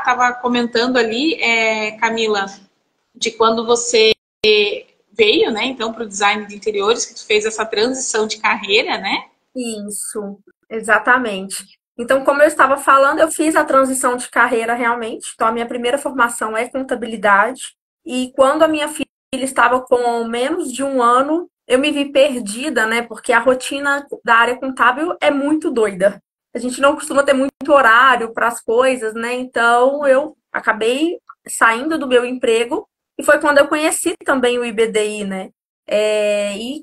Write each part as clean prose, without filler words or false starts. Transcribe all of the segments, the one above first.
estava comentando ali, Camila, de quando você veio, né, então, para o design de interiores, que tu fez essa transição de carreira, né? Isso, exatamente. Então, como eu estava falando, eu fiz a transição de carreira realmente. Então, a minha primeira formação é contabilidade. E quando a minha filha estava com menos de um ano, eu me vi perdida, né? Porque a rotina da área contábil é muito doida. A gente não costuma ter muito horário para as coisas, né? Então, eu acabei saindo do meu emprego e foi quando eu conheci também o IBDI, né? E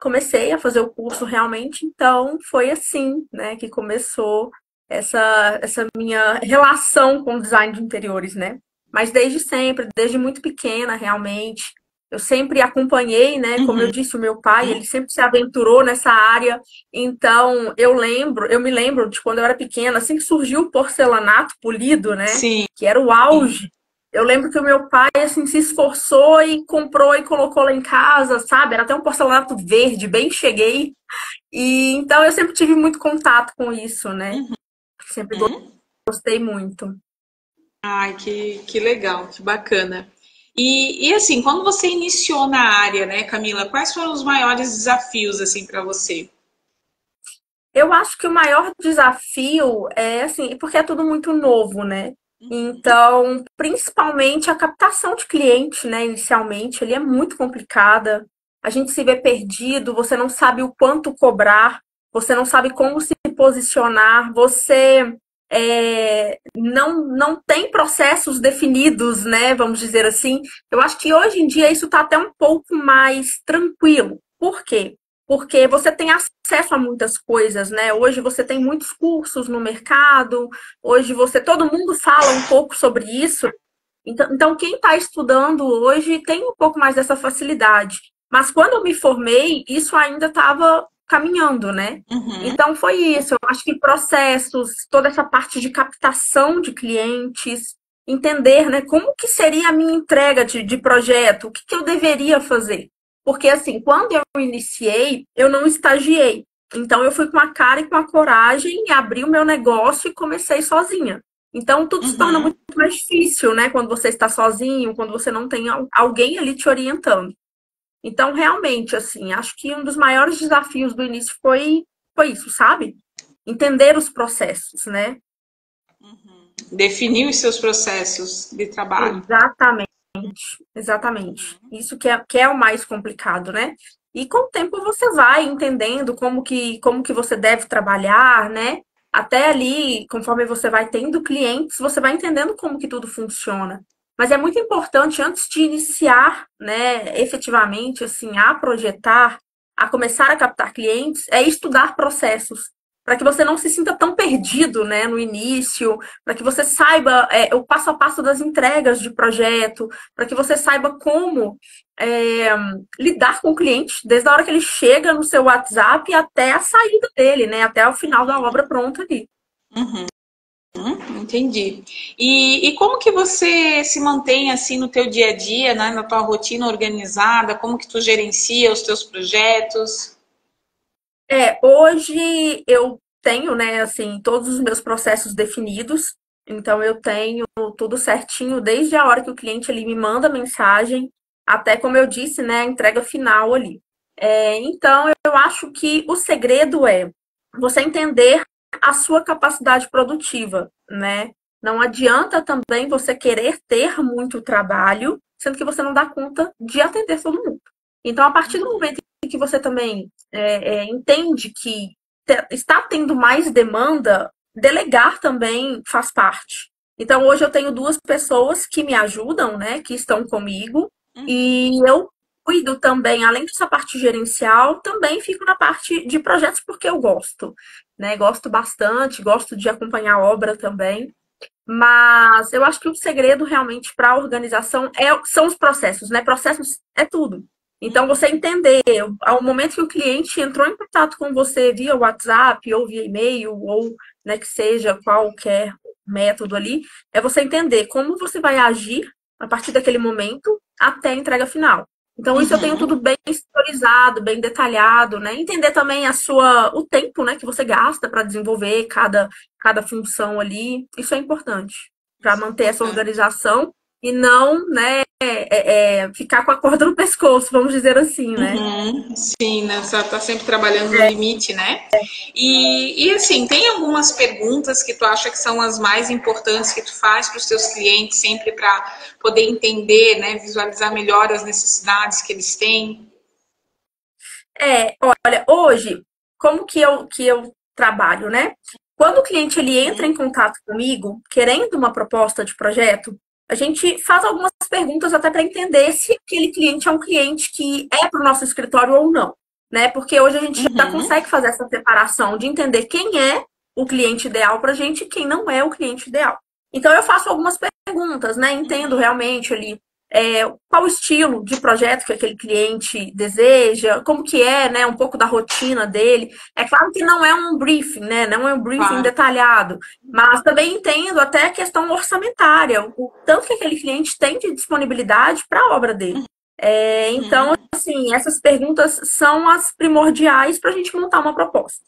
comecei a fazer o curso realmente, então foi assim, né, que começou essa minha relação com o design de interiores, né? Mas desde sempre, desde muito pequena, realmente, eu sempre acompanhei, né? Como eu Uhum. disse, o meu pai, ele sempre se aventurou nessa área. Então, eu me lembro de quando eu era pequena, assim que surgiu o porcelanato polido, né? Sim. Que era o auge. Eu lembro que o meu pai, assim, se esforçou e comprou e colocou lá em casa, sabe? Era até um porcelanato verde, bem cheguei. E então eu sempre tive muito contato com isso, né? Sempre Uhum. gostei muito. Ai, que legal, que bacana. E assim, quando você iniciou na área, né, Camila, quais foram os maiores desafios assim para você? Eu acho que o maior desafio é assim, porque é tudo muito novo, né? Então, principalmente a captação de cliente, né? Inicialmente, ele é muito complicada. A gente se vê perdido, você não sabe o quanto cobrar, você não sabe como se posicionar, você não tem processos definidos, né? Vamos dizer assim. Eu acho que hoje em dia isso está até um pouco mais tranquilo. Por quê? Porque você tem acesso a muitas coisas, né? Hoje você tem muitos cursos no mercado, hoje todo mundo fala um pouco sobre isso. Então quem está estudando hoje tem um pouco mais dessa facilidade. Mas quando eu me formei, isso ainda estava caminhando, né? Uhum. Então foi isso. Eu acho que processos, toda essa parte de captação de clientes, entender, né, como que seria a minha entrega de projeto, o que, que eu deveria fazer. Porque, assim, quando eu iniciei, eu não estagiei. Então, eu fui com a cara e com a coragem e abri o meu negócio e comecei sozinha. Então, tudo se torna Uhum. muito mais difícil, né? Quando você está sozinho, quando você não tem alguém ali te orientando. Então, realmente, assim, acho que um dos maiores desafios do início foi isso, sabe? Entender os processos, né? Definir os seus processos de trabalho. Exatamente. Exatamente. Isso que é o mais complicado, né? E com o tempo você vai entendendo como que você deve trabalhar, né? Até ali, conforme você vai tendo clientes, você vai entendendo como que tudo funciona. Mas é muito importante, antes de iniciar, né, efetivamente, assim, a projetar, a começar a captar clientes, é estudar processos, para que você não se sinta tão perdido, né, no início, para que você saiba o passo a passo das entregas de projeto, para que você saiba como é, lidar com o cliente, desde a hora que ele chega no seu WhatsApp até a saída dele, né? Até o final da obra pronta ali. Uhum. Entendi. E como que você se mantém assim no teu dia a dia, né, na tua rotina organizada? Como que tu gerencia os teus projetos? Hoje eu tenho, né, assim, todos os meus processos definidos. Então eu tenho tudo certinho desde a hora que o cliente ele me manda a mensagem até, como eu disse, né, a entrega final ali. Então eu acho que o segredo é você entender a sua capacidade produtiva, né? Não adianta também você querer ter muito trabalho, sendo que você não dá conta de atender todo mundo. Então, a partir do momento em que você também entende que está tendo mais demanda, delegar também faz parte. Então, hoje eu tenho duas pessoas que me ajudam, né, que estão comigo, e eu cuido também, além dessa parte gerencial, também fico na parte de projetos porque eu gosto, né? Gosto bastante, gosto de acompanhar a obra também. Mas eu acho que o segredo realmente para a organização são os processos, né? Processos é tudo. Então, você entender, ao momento que o cliente entrou em contato com você via WhatsApp ou via e-mail, ou né, que seja qualquer método ali, é você entender como você vai agir a partir daquele momento até a entrega final. Então, isso eu tenho Uhum. tudo bem historizado, bem detalhado, né? Entender também o tempo, né, que você gasta para desenvolver cada função ali. Isso é importante. para Isso é manter essa importante. organização e não, né, ficar com a corda no pescoço, vamos dizer assim, né? Uhum, sim, né? Você tá sempre trabalhando no limite, né? E assim, tem algumas perguntas que tu acha que são as mais importantes que tu faz para os teus clientes, sempre para poder entender, né? Visualizar melhor as necessidades que eles têm. Olha, hoje, como que eu trabalho, né? Quando o cliente ele entra em Uhum, contato comigo, querendo uma proposta de projeto, a gente faz algumas perguntas até para entender se aquele cliente é um cliente que é para o nosso escritório ou não, né? Porque hoje a gente já uhum, consegue fazer essa separação de entender quem é o cliente ideal para a gente e quem não é o cliente ideal. Então eu faço algumas perguntas, né? Entendo uhum, realmente ali qual o estilo de projeto que aquele cliente deseja, como que é, né, um pouco da rotina dele. É claro que não é um briefing, né, não é um briefing claro. detalhado, mas também entendo até a questão orçamentária, o tanto que aquele cliente tem de disponibilidade para a obra dele. Então, Uhum, assim, essas perguntas são as primordiais para a gente montar uma proposta.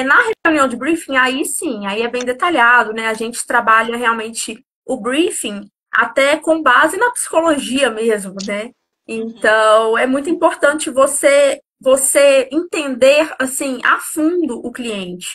Na reunião de briefing, aí sim, aí é bem detalhado, né? A gente trabalha realmente o briefing até com base na psicologia mesmo, né? uhum, Então, é muito importante você entender assim a fundo o cliente,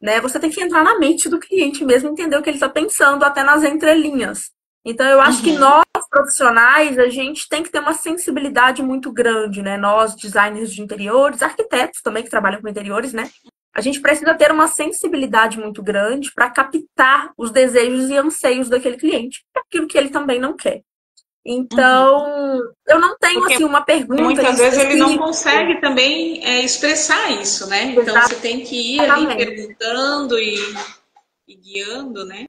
né? Você tem que entrar na mente do cliente mesmo, entender o que ele está pensando até nas entrelinhas. Então, eu acho que uhum. nós profissionais, a gente tem que ter uma sensibilidade muito grande, né? Nós, designers de interiores, arquitetos também que trabalham com interiores, né? A gente precisa ter uma sensibilidade muito grande para captar os desejos e anseios daquele cliente, aquilo que ele também não quer. Uhum. Então, eu não tenho Porque assim uma pergunta em muitas vezes ele não específico. consegue também expressar isso, né? Então você tem que ir ali Exatamente. perguntando e guiando, né?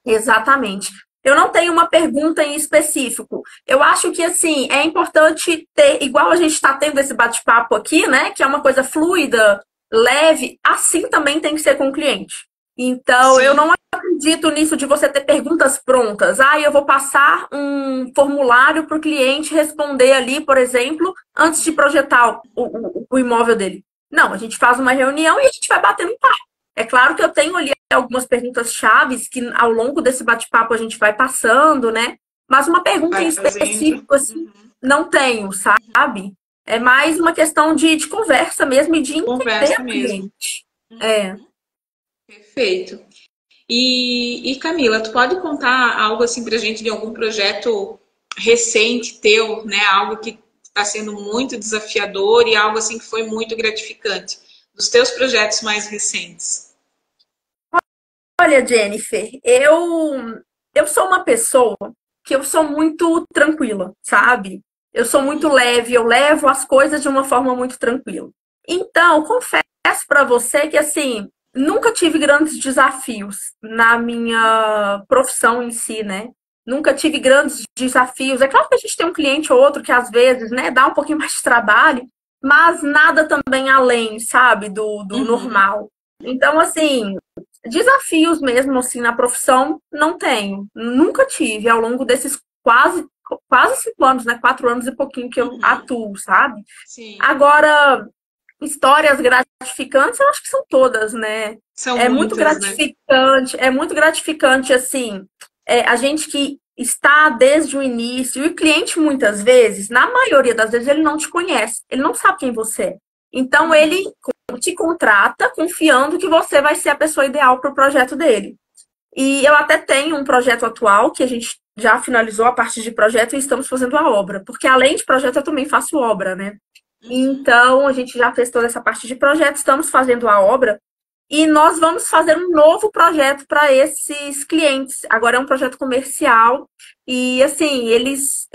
Exatamente. Eu não tenho uma pergunta em específico. Eu acho que assim é importante ter, igual a gente está tendo esse bate-papo aqui, né? Que é uma coisa fluida, leve, assim também tem que ser com o cliente. Então, eu não Sim, acredito nisso de você ter perguntas prontas. Ah, eu vou passar um formulário para o cliente responder ali, por exemplo, antes de projetar o imóvel dele. Não, a gente faz uma reunião e a gente vai batendo um papo. É claro que eu tenho ali algumas perguntas chaves que ao longo desse bate-papo a gente vai passando, né? Mas uma pergunta em vai fazendo. específico, assim, não tenho, sabe? É mais uma questão de conversa mesmo e de entender Conversa o mesmo. cliente. É. Perfeito. E Camila, tu pode contar algo assim pra gente de algum projeto recente teu, né? Algo que está sendo muito desafiador e algo assim que foi muito gratificante dos teus projetos mais recentes. Olha, Jennifer, eu sou uma pessoa que eu sou muito tranquila, sabe? Eu sou muito leve, eu levo as coisas de uma forma muito tranquila. Então, confesso para você que assim, nunca tive grandes desafios na minha profissão em si, né? Nunca tive grandes desafios. É claro que a gente tem um cliente ou outro que às vezes, né, dá um pouquinho mais de trabalho, mas nada também além, sabe, do Uhum, normal. Então, assim, desafios mesmo, assim, na profissão, não tenho. Nunca tive ao longo desses quase 5 anos, né? 4 anos e pouquinho que eu uhum, atuo, sabe? sim, Agora, histórias gratificantes, eu acho que são todas, né? são muitas, né? É muito gratificante, assim, a gente que está desde o início, e o cliente, muitas vezes, na maioria das vezes, ele não te conhece, ele não sabe quem você é. Então, ele Uhum, te contrata confiando que você vai ser a pessoa ideal para o projeto dele. E eu até tenho um projeto atual que a gente já finalizou a parte de projeto e estamos fazendo a obra, porque além de projeto eu também faço obra, né? uhum. Então a gente já fez toda essa parte de projeto, estamos fazendo a obra e nós vamos fazer um novo projeto para esses clientes. Agora é um projeto comercial e assim eles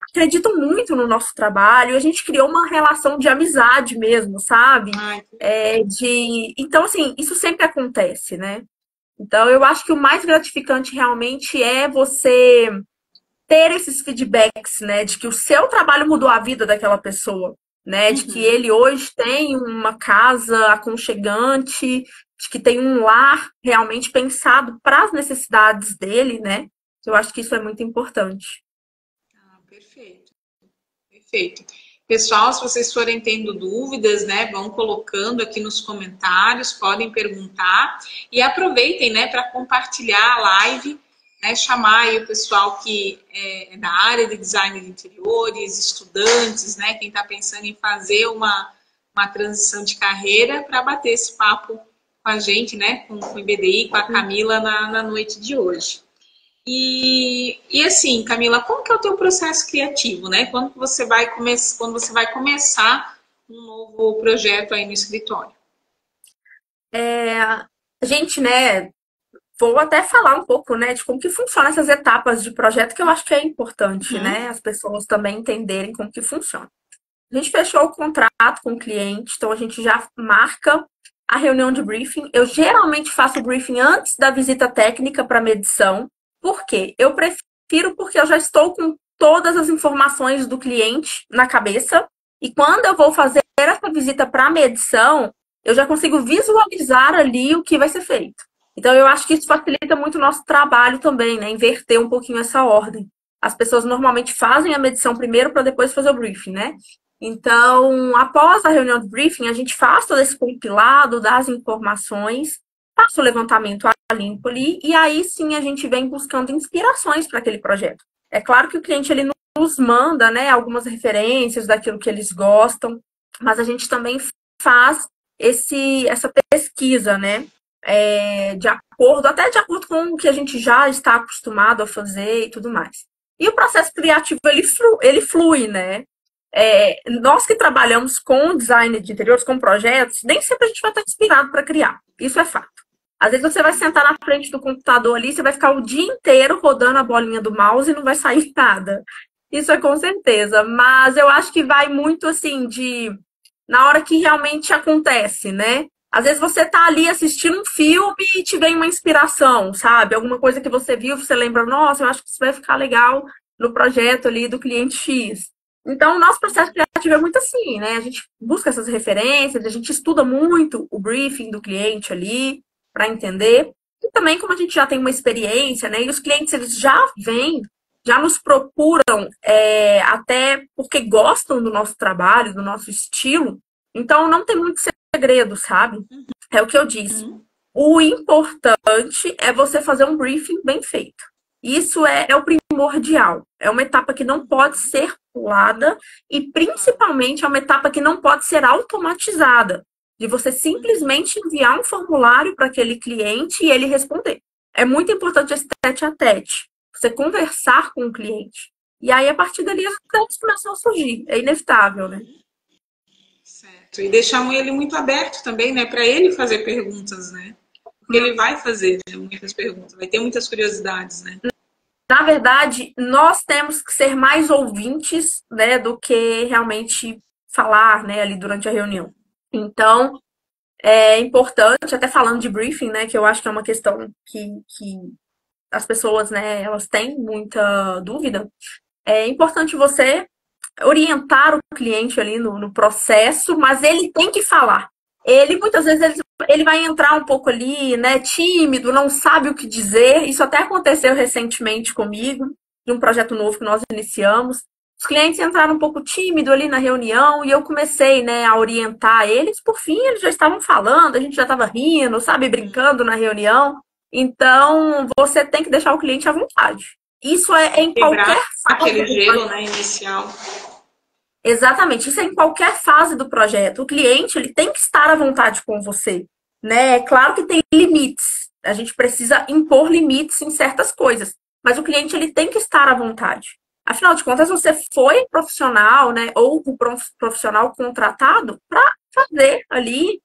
acreditam muito no nosso trabalho. A gente criou uma relação de amizade mesmo, sabe? Ai, que Então assim isso sempre acontece, né? Então, eu acho que o mais gratificante realmente é você ter esses feedbacks, né, de que o seu trabalho mudou a vida daquela pessoa, né, de que uhum. ele hoje tem uma casa aconchegante, de que tem um lar realmente pensado para as necessidades dele, né? Eu acho que isso é muito importante. Ah, perfeito, perfeito. Pessoal, se vocês forem tendo dúvidas, né, vão colocando aqui nos comentários, podem perguntar e aproveitem, né, para compartilhar a live, né, chamar aí o pessoal que é da área de design de interiores, estudantes, né, quem está pensando em fazer uma transição de carreira para bater esse papo com a gente, né, com o IBDI, com a Camila na noite de hoje. E assim, Camila, como que é o teu processo criativo, né? Quando você vai começar um novo projeto aí no escritório? A gente, né, vou até falar um pouco, né, de como que funcionam essas etapas de projeto, que eu acho que é importante, Uhum. né, as pessoas também entenderem como que funciona. A gente fechou o contrato com o cliente, então a gente já marca a reunião de briefing. Eu geralmente faço o briefing antes da visita técnica para medição. Por quê? Eu prefiro porque eu já estou com todas as informações do cliente na cabeça e quando eu vou fazer essa visita para medição, eu já consigo visualizar ali o que vai ser feito. Então eu acho que isso facilita muito o nosso trabalho também, né? Inverter um pouquinho essa ordem. As pessoas normalmente fazem a medição primeiro para depois fazer o briefing, né? Então, após a reunião de briefing, a gente faz todo esse compilado das informações, passa o levantamento a limpo ali, e aí sim a gente vem buscando inspirações para aquele projeto. É claro que o cliente ele nos manda, né, algumas referências daquilo que eles gostam, mas a gente também faz essa pesquisa, né, até de acordo com o que a gente já está acostumado a fazer e tudo mais. E o processo criativo, ele flui, né? Nós que trabalhamos com design de interiores, com projetos, nem sempre a gente vai estar inspirado para criar. Isso é fato. Às vezes você vai sentar na frente do computador ali, você vai ficar o dia inteiro rodando a bolinha do mouse e não vai sair nada. Isso é com certeza. Mas eu acho que vai muito assim na hora que realmente acontece, né? Às vezes você tá ali assistindo um filme e te vem uma inspiração, sabe? Alguma coisa que você viu, você lembra, nossa, eu acho que isso vai ficar legal no projeto ali do cliente X. Então, o nosso processo criativo é muito assim, né? A gente busca essas referências, a gente estuda muito o briefing do cliente ali para entender. E também, como a gente já tem uma experiência, né? E os clientes, eles já vêm, já nos procuram até porque gostam do nosso trabalho, do nosso estilo. Então, não tem muito segredo, sabe? É o que eu disse. Uhum. O importante é você fazer um briefing bem feito. Isso é o primordial. É uma etapa que não pode ser pulada e, principalmente, é uma etapa que não pode ser automatizada. De você simplesmente enviar um formulário para aquele cliente e ele responder. É muito importante esse tete-a-tete. Você conversar com o cliente. E aí, a partir dali, as ideias começam a surgir. É inevitável, né? Certo. E deixar ele muito aberto também, né? Para ele fazer perguntas, né? Porque ele vai fazer, né, muitas perguntas, vai ter muitas curiosidades, né? Na verdade, nós temos que ser mais ouvintes, né, do que realmente falar, né, ali durante a reunião. Então, é importante, até falando de briefing, né, que eu acho que é uma questão que as pessoas, né, elas têm muita dúvida. É importante você orientar o cliente ali no processo, mas ele tem que falar. Ele, muitas vezes, ele vai entrar um pouco ali, né, tímido, não sabe o que dizer. Isso até aconteceu recentemente comigo, de um projeto novo que nós iniciamos. Os clientes entraram um pouco tímido ali na reunião e eu comecei, né, a orientar eles. Por fim, eles já estavam falando, a gente já estava rindo, sabe, brincando na reunião. Então, você tem que deixar o cliente à vontade. Isso é em Quebrar qualquer fase aquele do gelo, projeto. né, inicial. Exatamente, isso é em qualquer fase do projeto. O cliente, ele tem que estar à vontade com você, né? É claro que tem limites. A gente precisa impor limites em certas coisas, mas o cliente ele tem que estar à vontade. Afinal de contas, você foi profissional, né, ou o profissional contratado para fazer ali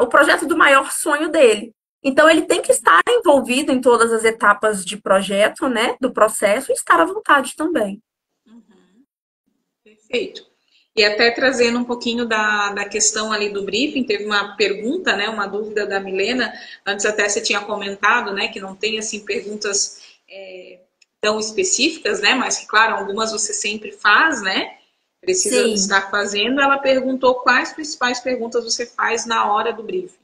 o projeto do maior sonho dele. Então, ele tem que estar envolvido em todas as etapas de projeto, né, do processo e estar à vontade também. Perfeito. E até trazendo um pouquinho da questão ali do briefing, teve uma pergunta, né, uma dúvida da Milena, antes até você tinha comentado, né, que não tem, assim, perguntas tão específicas, né, mas que, claro, algumas você sempre faz, né, precisa Sim. estar fazendo. Ela perguntou quais principais perguntas você faz na hora do briefing.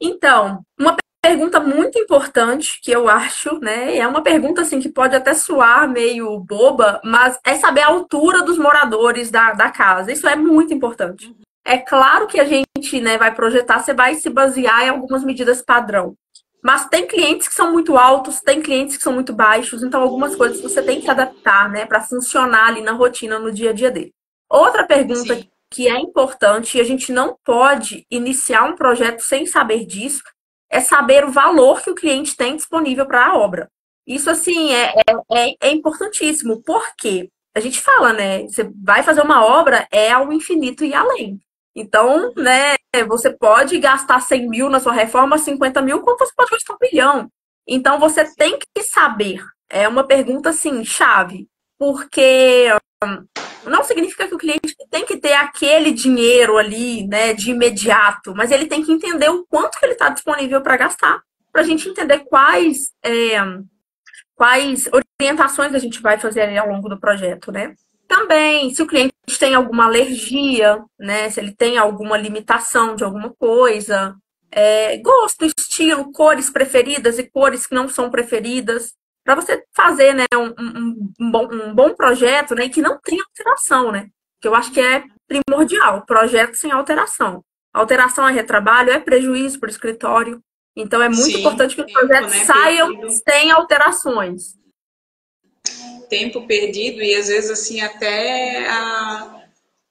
Então, uma pergunta muito importante que eu acho, né? É uma pergunta assim que pode até soar meio boba, mas é saber a altura dos moradores da casa. Isso é muito importante. É claro que a gente, né, vai projetar, você vai se basear em algumas medidas padrão. Mas tem clientes que são muito altos, tem clientes que são muito baixos, então algumas coisas você tem que adaptar, né, para funcionar ali na rotina, no dia a dia dele. Outra pergunta Sim, que é importante, e a gente não pode iniciar um projeto sem saber disso, é saber o valor que o cliente tem disponível para a obra. Isso, assim, é importantíssimo, porque a gente fala, né? Você vai fazer uma obra, é ao infinito e além. Então, né, você pode gastar 100 mil na sua reforma, 50 mil, como você pode gastar 1 milhão. Então, você tem que saber. É uma pergunta, assim, chave. Porque não significa que o cliente tem que ter aquele dinheiro ali, né, de imediato, mas ele tem que entender o quanto que ele está disponível para gastar, para a gente entender quais orientações a gente vai fazer ali ao longo do projeto, né? Também, se o cliente tem alguma alergia, né, se ele tem alguma limitação de alguma coisa, gosto, estilo, cores preferidas e cores que não são preferidas, para você fazer, né, um bom projeto, né, e que não tenha alteração, né? Que eu acho que é primordial, projeto sem alteração. Alteração é retrabalho, é prejuízo para o escritório. Então é muito sim, importante que os tempo, projetos né, saiam perdido, sem alterações. tempo perdido e às vezes assim até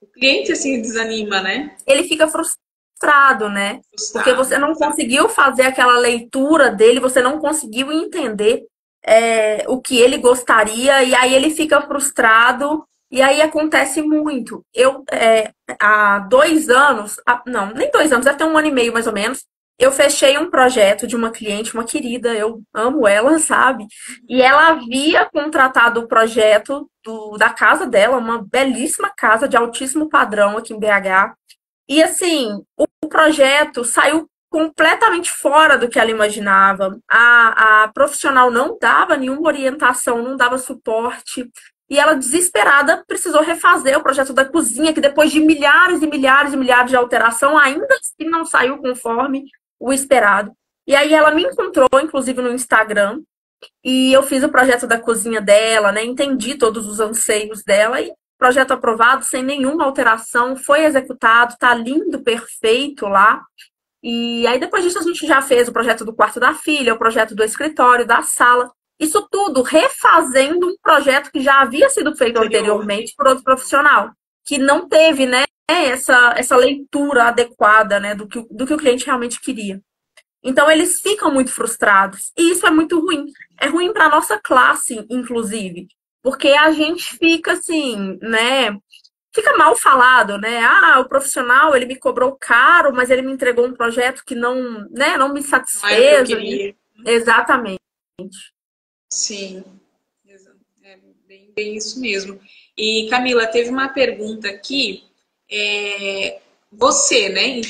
o cliente assim desanima, né? Ele fica frustrado, né? Porque Frustrado, você não exatamente. conseguiu fazer aquela leitura dele, você não conseguiu entender o que ele gostaria, e aí ele fica frustrado, e aí acontece muito. Há 2 anos, não, nem 2 anos, deve ter 1 ano e meio mais ou menos, eu fechei um projeto de uma cliente, uma querida, eu amo ela, sabe? E ela havia contratado o projeto da casa dela, uma belíssima casa de altíssimo padrão aqui em BH. E assim, o projeto saiu completamente fora do que ela imaginava. A profissional não dava nenhuma orientação, não dava suporte. E ela, desesperada, precisou refazer o projeto da cozinha, que depois de milhares e milhares e milhares de alteração, ainda assim não saiu conforme o esperado. E aí ela me encontrou, inclusive, no Instagram, e eu fiz o projeto da cozinha dela, né? Entendi todos os anseios dela e projeto aprovado sem nenhuma alteração, foi executado, tá lindo, perfeito lá. E aí depois disso a gente já fez o projeto do quarto da filha, o projeto do escritório, da sala. Isso tudo refazendo um projeto que já havia sido feito Anterior. anteriormente por outro profissional, que não teve, né, essa leitura adequada, né, do que o cliente realmente queria. Então, eles ficam muito frustrados. E isso é muito ruim. É ruim para a nossa classe, inclusive. Porque a gente fica assim, né? Fica mal falado, né? Ah, o profissional, ele me cobrou caro, mas ele me entregou um projeto que não, né, não me Não era o que eu satisfez ali. queria. Exatamente. Sim, é bem isso mesmo. E Camila, teve uma pergunta aqui. Você, né?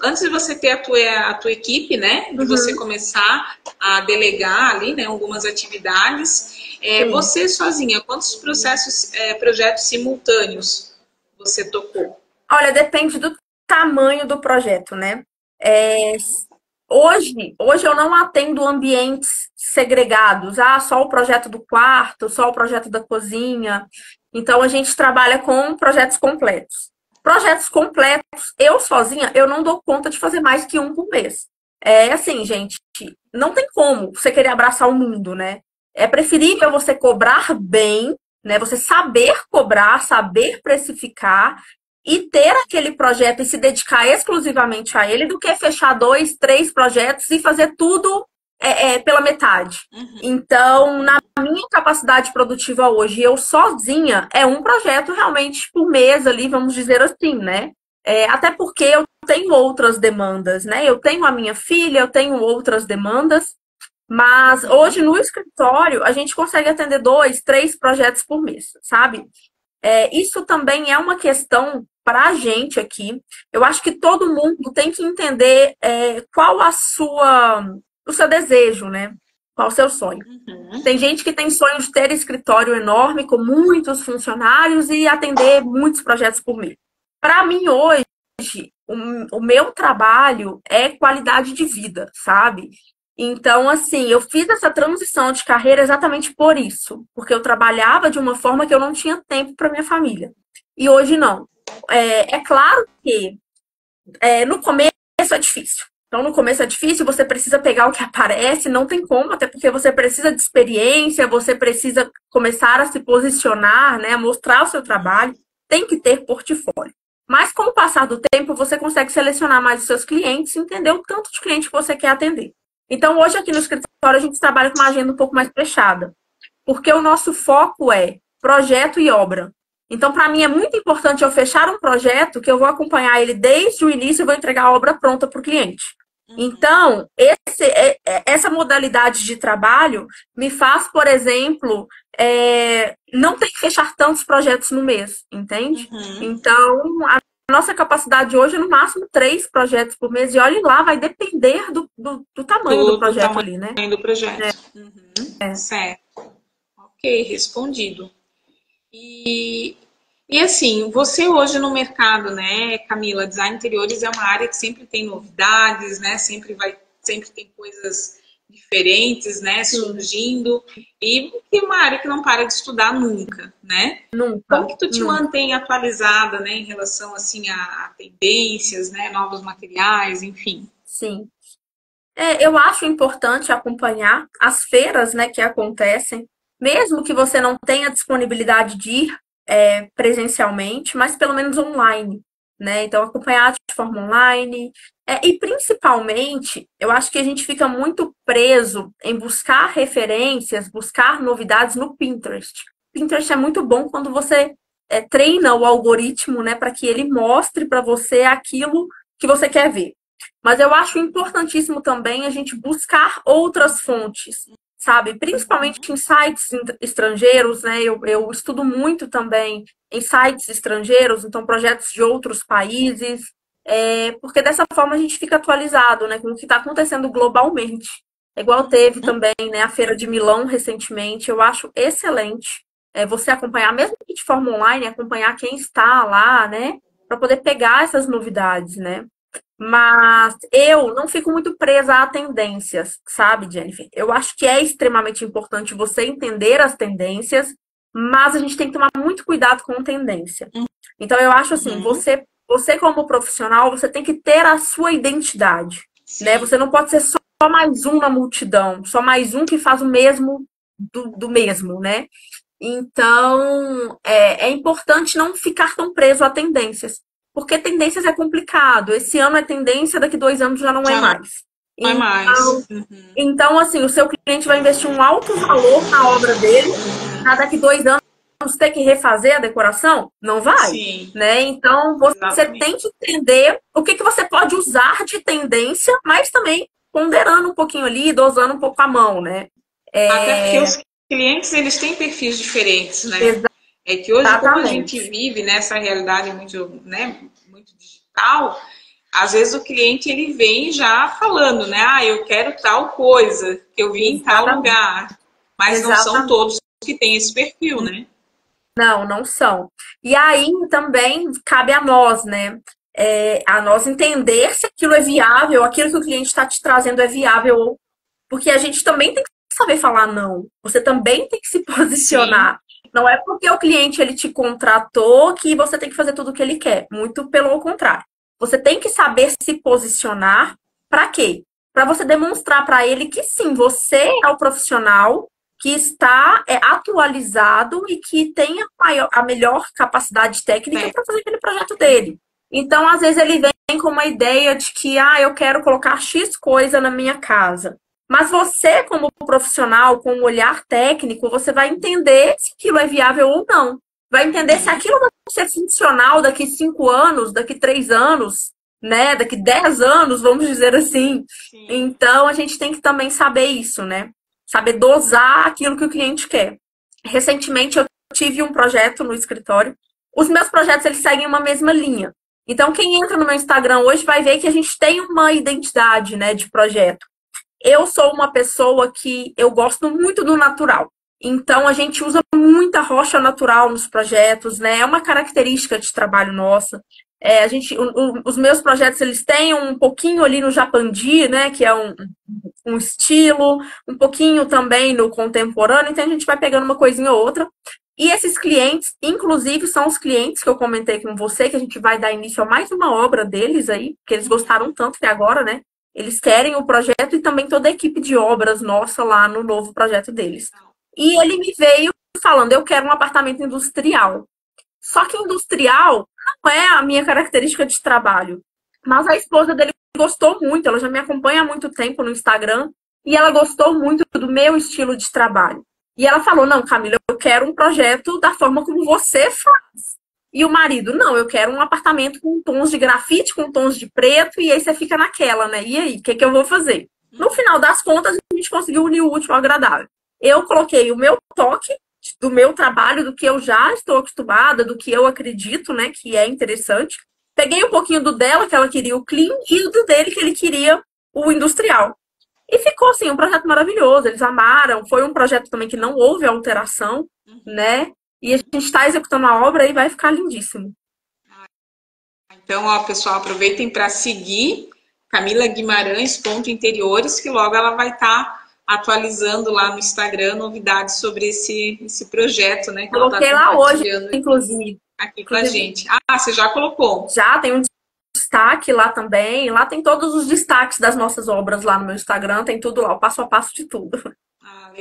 Antes de você ter a tua equipe, né? De você Uhum, começar a delegar ali, né? Algumas atividades. sim. Você sozinha, quantos projetos simultâneos você tocou? Olha, depende do tamanho do projeto, né? É, hoje eu não atendo ambientes segregados. Ah, só o projeto do quarto, só o projeto da cozinha. Então a gente trabalha com projetos completos. Projetos completos, eu sozinha, eu não dou conta de fazer mais que um por mês. É assim, gente, não tem como você querer abraçar o mundo, né? É preferível você cobrar bem, né? Você saber cobrar, saber precificar e ter aquele projeto e se dedicar exclusivamente a ele do que fechar 2, 3 projetos e fazer tudo pela metade. Então, na minha capacidade produtiva hoje, eu sozinha, é um projeto realmente por mês ali, vamos dizer assim, né? Até porque eu tenho outras demandas, né? Eu tenho a minha filha, eu tenho outras demandas, mas hoje no escritório a gente consegue atender 2, 3 projetos por mês, sabe? Isso também é uma questão para a gente aqui. Eu acho que todo mundo tem que entender qual o seu desejo, né? Qual o seu sonho. Tem gente que tem sonho de ter escritório enorme, com muitos funcionários e atender muitos projetos por mês. Para mim, hoje, o meu trabalho é qualidade de vida, sabe? Então, assim, eu fiz essa transição de carreira exatamente por isso, porque eu trabalhava de uma forma que eu não tinha tempo para minha família. E hoje não. É claro que no começo é difícil. Então, no começo é difícil, você precisa pegar o que aparece, não tem como, até porque você precisa de experiência, você precisa começar a se posicionar, né, mostrar o seu trabalho, tem que ter portfólio. Mas com o passar do tempo, você consegue selecionar mais os seus clientes e entender o tanto de cliente que você quer atender. Então, hoje aqui no escritório, a gente trabalha com uma agenda um pouco mais fechada, porque o nosso foco é projeto e obra. Então, para mim, é muito importante eu fechar um projeto que eu vou acompanhar ele desde o início e vou entregar a obra pronta para o cliente. Então, essa modalidade de trabalho me faz, por exemplo, não ter que fechar tantos projetos no mês, entende? Então, a nossa capacidade hoje é no máximo 3 projetos por mês, e olha lá, vai depender do tamanho do projeto ali, né? Do tamanho do projeto. Certo. Ok, respondido. E assim, você hoje no mercado, né, Camila, design de interiores é uma área que sempre tem novidades, né, sempre tem coisas diferentes, né, surgindo, e é uma área que não para de estudar nunca, né? Nunca. Como que tu te mantém atualizada, né, em relação assim a tendências, né, novos materiais, enfim? Sim. Eu acho importante acompanhar as feiras, né, que acontecem, mesmo que você não tenha disponibilidade de ir presencialmente, mas pelo menos online, né? Então, acompanhar de forma online. E principalmente, eu acho que a gente fica muito preso em buscar referências, buscar novidades no Pinterest. Pinterest é muito bom quando você treina o algoritmo, né, para que ele mostre para você aquilo que você quer ver. Mas eu acho importantíssimo também a gente buscar outras fontes, sabe? Principalmente em sites estrangeiros, né? Eu estudo muito também em sites estrangeiros, então projetos de outros países, porque dessa forma a gente fica atualizado, né, com o que está acontecendo globalmente. É igual teve também, né, a Feira de Milão recentemente, eu acho excelente você acompanhar, mesmo que de forma online, acompanhar quem está lá, né, para poder pegar essas novidades, né? Mas eu não fico muito presa a tendências, sabe, Jennifer? Eu acho que é extremamente importante você entender as tendências, mas a gente tem que tomar muito cuidado com tendência. Então, eu acho assim, você como profissional, você tem que ter a sua identidade, né? Você não pode ser só mais um na multidão, só mais um que faz o mesmo do mesmo, né? Então, é importante não ficar tão preso a tendências. Porque tendências é complicado. Esse ano é tendência, daqui 2 anos já não é mais. Não é mais. Então, assim, o seu cliente vai investir um alto valor na obra dele, para daqui 2 anos ter que refazer a decoração? Não vai. Sim. Né? Então, você tem que entender o que você pode usar de tendência, mas também ponderando um pouquinho ali, dosando um pouco a mão, né? Até porque os clientes, eles têm perfis diferentes, né? É que hoje, como a gente vive nessa realidade muito, né, muito digital, às vezes o cliente ele vem já falando, né? Ah, eu quero tal coisa, que eu vi em tal lugar. Mas não são todos que têm esse perfil, né? Não são. E aí também cabe a nós, né? A nós entender se aquilo é viável, aquilo que o cliente está te trazendo é viável. Porque a gente também tem que saber falar não. Você também tem que se posicionar. Sim. Não é porque o cliente ele te contratou que você tem que fazer tudo o que ele quer. Muito pelo contrário. Você tem que saber se posicionar para quê? Para você demonstrar para ele que sim, você é o profissional que está atualizado e que tem a melhor capacidade técnica para fazer aquele projeto dele. Então, às vezes, ele vem com uma ideia de que eu quero colocar X coisa na minha casa. Mas você, como profissional, com um olhar técnico, você vai entender se aquilo é viável ou não. Vai entender se aquilo vai ser funcional daqui 5 anos, daqui 3 anos, né? Daqui 10 anos, vamos dizer assim. Sim. Então, a gente tem que também saber isso, né? Saber dosar aquilo que o cliente quer. Recentemente, eu tive um projeto no escritório. Os meus projetos, eles seguem uma mesma linha. Então, quem entra no meu Instagram hoje vai ver que a gente tem uma identidade, né, de projeto. Eu sou uma pessoa que eu gosto muito do natural. Então, a gente usa muita rocha natural nos projetos, né? É uma característica de trabalho nossa. Os meus projetos, eles têm um pouquinho ali no Japandi, né? Que é um estilo, um pouquinho também no contemporâneo, então a gente vai pegando uma coisinha ou outra. E esses clientes, inclusive, são os clientes que eu comentei com você, que a gente vai dar início a mais uma obra deles aí, que eles gostaram tanto que agora, né? Eles querem o projeto e também toda a equipe de obras nossa lá no novo projeto deles. E ele me veio falando, eu quero um apartamento industrial. Só que industrial não é a minha característica de trabalho. Mas a esposa dele gostou muito, ela já me acompanha há muito tempo no Instagram, e ela gostou muito do meu estilo de trabalho. E ela falou, não, Camila, eu quero um projeto da forma como você faz. E o marido, não, eu quero um apartamento com tons de grafite, com tons de preto, e aí você fica naquela, né? E aí, o que eu vou fazer? No final das contas, a gente conseguiu unir o útil ao agradável. Eu coloquei o meu toque do meu trabalho, do que eu já estou acostumada, do que eu acredito, né, que é interessante. Peguei um pouquinho do dela, que ela queria o clean, e do dele, que ele queria o industrial. E ficou, assim, um projeto maravilhoso. Eles amaram. Foi um projeto também que não houve alteração, né? E a gente está executando a obra e vai ficar lindíssimo. Então, ó, pessoal, aproveitem para seguir Camila Guimarães Interiores, que logo ela vai estar atualizando lá no Instagram novidades sobre esse projeto, né? Que Coloquei ela tá lá hoje, inclusive. Aqui com a gente. Ah, você já colocou? Já tem um destaque lá também. Lá tem todos os destaques das nossas obras lá no meu Instagram. Tem tudo lá, o passo a passo de tudo. Ah,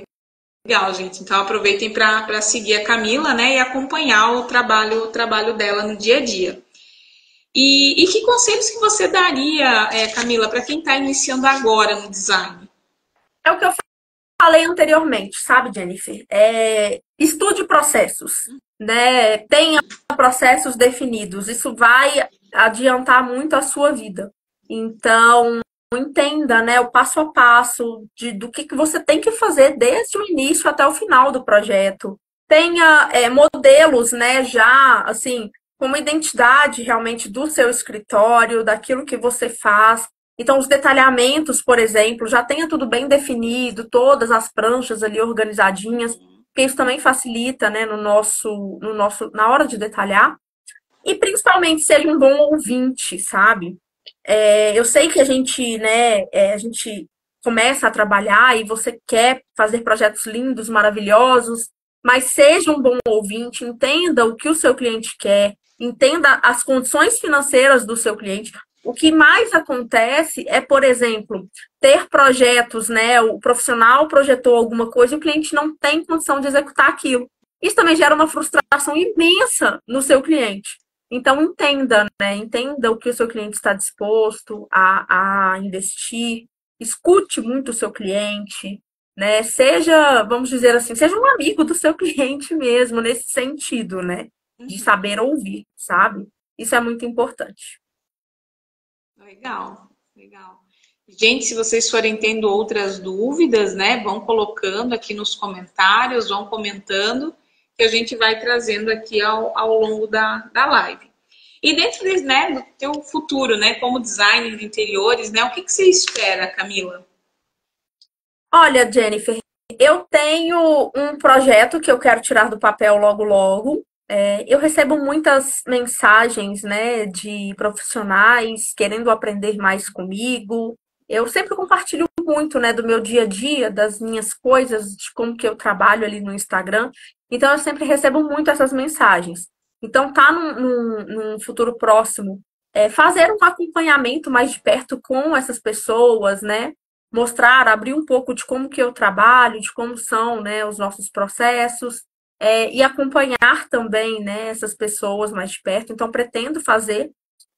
legal, gente. Então aproveitem para seguir a Camila, né? E acompanhar o trabalho dela no dia a dia. E que conselhos que você daria, Camila, para quem está iniciando agora no design? É o que eu falei anteriormente, sabe, Jennifer? Estude processos, né? Tenha processos definidos. Isso vai adiantar muito a sua vida. Então, entenda, né, o passo a passo do que você tem que fazer desde o início até o final do projeto. Tenha modelos, né, já, assim, com uma identidade realmente do seu escritório, daquilo que você faz. Então, os detalhamentos, por exemplo, já tenha tudo bem definido, todas as pranchas ali organizadinhas, porque isso também facilita, né, na hora de detalhar. E principalmente seja um bom ouvinte, sabe? Eu sei que a gente, né, a gente começa a trabalhar e você quer fazer projetos lindos, maravilhosos, mas seja um bom ouvinte, entenda o que o seu cliente quer, entenda as condições financeiras do seu cliente. O que mais acontece é, por exemplo, ter projetos, né? O profissional projetou alguma coisa e o cliente não tem condição de executar aquilo. Isso também gera uma frustração imensa no seu cliente. Então, entenda, né? Entenda o que o seu cliente está disposto a investir, escute muito o seu cliente, né? Seja, vamos dizer assim, seja um amigo do seu cliente mesmo, nesse sentido, né? De saber ouvir, sabe? Isso é muito importante. Legal, legal. Gente, se vocês forem tendo outras dúvidas, né, vão colocando aqui nos comentários, vão comentando, que a gente vai trazendo aqui ao longo da live. E dentro né, do teu futuro, né, como designer de interiores, né, o que você espera, Camila? Olha, Jennifer, eu tenho um projeto que eu quero tirar do papel logo logo. Eu recebo muitas mensagens, né, de profissionais querendo aprender mais comigo. Eu sempre compartilho muito, né, do meu dia a dia, das minhas coisas, de como que eu trabalho ali no Instagram. Então, eu sempre recebo muito essas mensagens. Então, tá num futuro próximo, fazer um acompanhamento mais de perto com essas pessoas, né? Mostrar, abrir um pouco de como que eu trabalho, de como são, né, os nossos processos, e acompanhar também, né, essas pessoas mais de perto. Então, pretendo fazer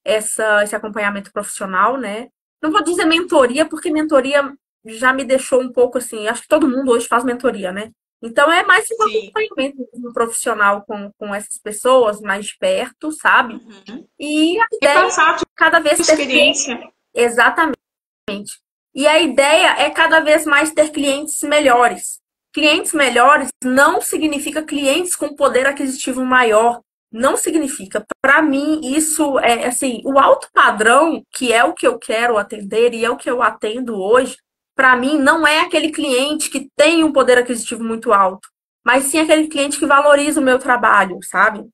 esse acompanhamento profissional, né? Não vou dizer mentoria, porque mentoria já me deixou um pouco assim. Acho que todo mundo hoje faz mentoria, né? Então, é mais um acompanhamento profissional com essas pessoas mais de perto, sabe? E a ideia é cada vez ter experiência. Exatamente. E a ideia é cada vez mais ter clientes melhores. Clientes melhores não significa clientes com poder aquisitivo maior. Não significa. Para mim, isso é assim, o alto padrão, que é o que eu quero atender e é o que eu atendo hoje, para mim não é aquele cliente que tem um poder aquisitivo muito alto, mas sim aquele cliente que valoriza o meu trabalho, sabe?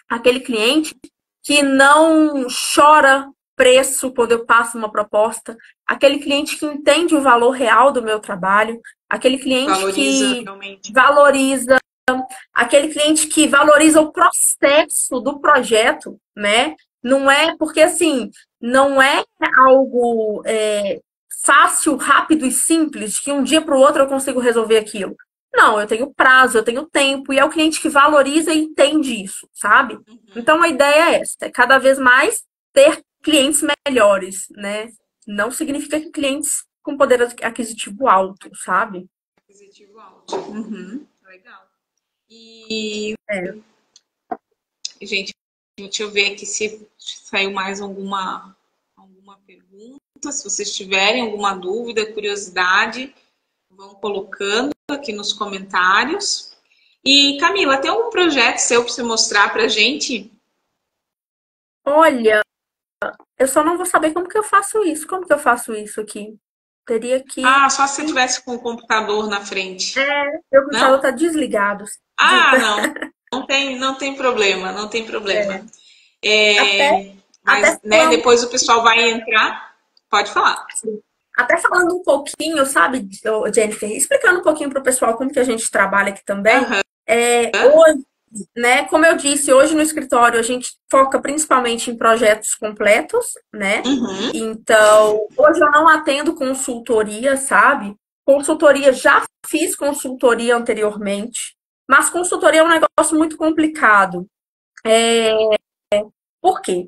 Aquele cliente que não chora preço quando eu passo uma proposta, aquele cliente que entende o valor real do meu trabalho, aquele cliente Valoriza que realmente. valoriza, aquele cliente que valoriza o processo do projeto, né? Não é porque assim, não é algo fácil, rápido e simples, que um dia para o outro eu consigo resolver aquilo. Não, eu tenho prazo, eu tenho tempo, e é o cliente que valoriza e entende isso, sabe? Uhum. Então a ideia é essa, é cada vez mais ter clientes melhores, né? Não significa que clientes com poder aquisitivo alto, sabe? Aquisitivo alto. Uhum. Legal. E, É. gente, deixa eu ver aqui se saiu mais alguma pergunta. Se vocês tiverem alguma dúvida, curiosidade, vão colocando aqui nos comentários. E, Camila, tem algum projeto seu para você mostrar para a gente? Olha, eu só não vou saber como que eu faço isso. Como que eu faço isso aqui? Teria que. Ah, só se você tivesse com o computador na frente. Meu computador Não? tá desligado. Ah, não. Não tem problema, não tem problema. Até, É, até mas, né, falando, depois o pessoal vai entrar. Pode falar. até falando um pouquinho, sabe, Jennifer, explicando um pouquinho para o pessoal como que a gente trabalha aqui também. Aham. Hoje, né, como eu disse, hoje no escritório a gente foca principalmente em projetos completos, né? Uhum. Então, hoje eu não atendo consultoria, sabe? Consultoria, já fiz consultoria anteriormente, mas consultoria é um negócio muito complicado. Por quê?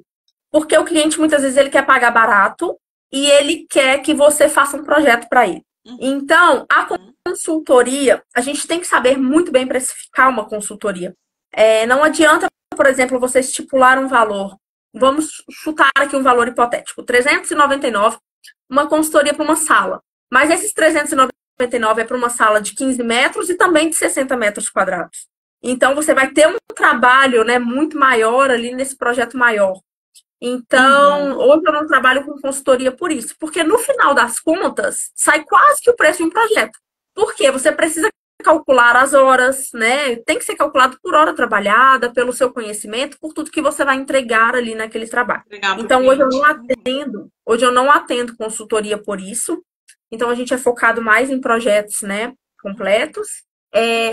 Porque o cliente muitas vezes ele quer pagar barato e ele quer que você faça um projeto para ele. Então, a consultoria, a gente tem que saber muito bem precificar uma consultoria. Não adianta, por exemplo, você estipular um valor. Vamos chutar aqui um valor hipotético: 399, uma consultoria para uma sala. Mas esses 399 é para uma sala de 15 metros e também de 60 metros quadrados. Então, você vai ter um trabalho, né, muito maior ali nesse projeto maior. Então, Uhum. hoje eu não trabalho com consultoria por isso, porque no final das contas, sai quase que o preço de um projeto. Porque você precisa calcular as horas, né? Tem que ser calculado por hora trabalhada, pelo seu conhecimento, por tudo que você vai entregar ali naquele trabalho. Entregar para o Então, cliente. hoje eu não atendo consultoria por isso. Então, a gente é focado mais em projetos, né, completos.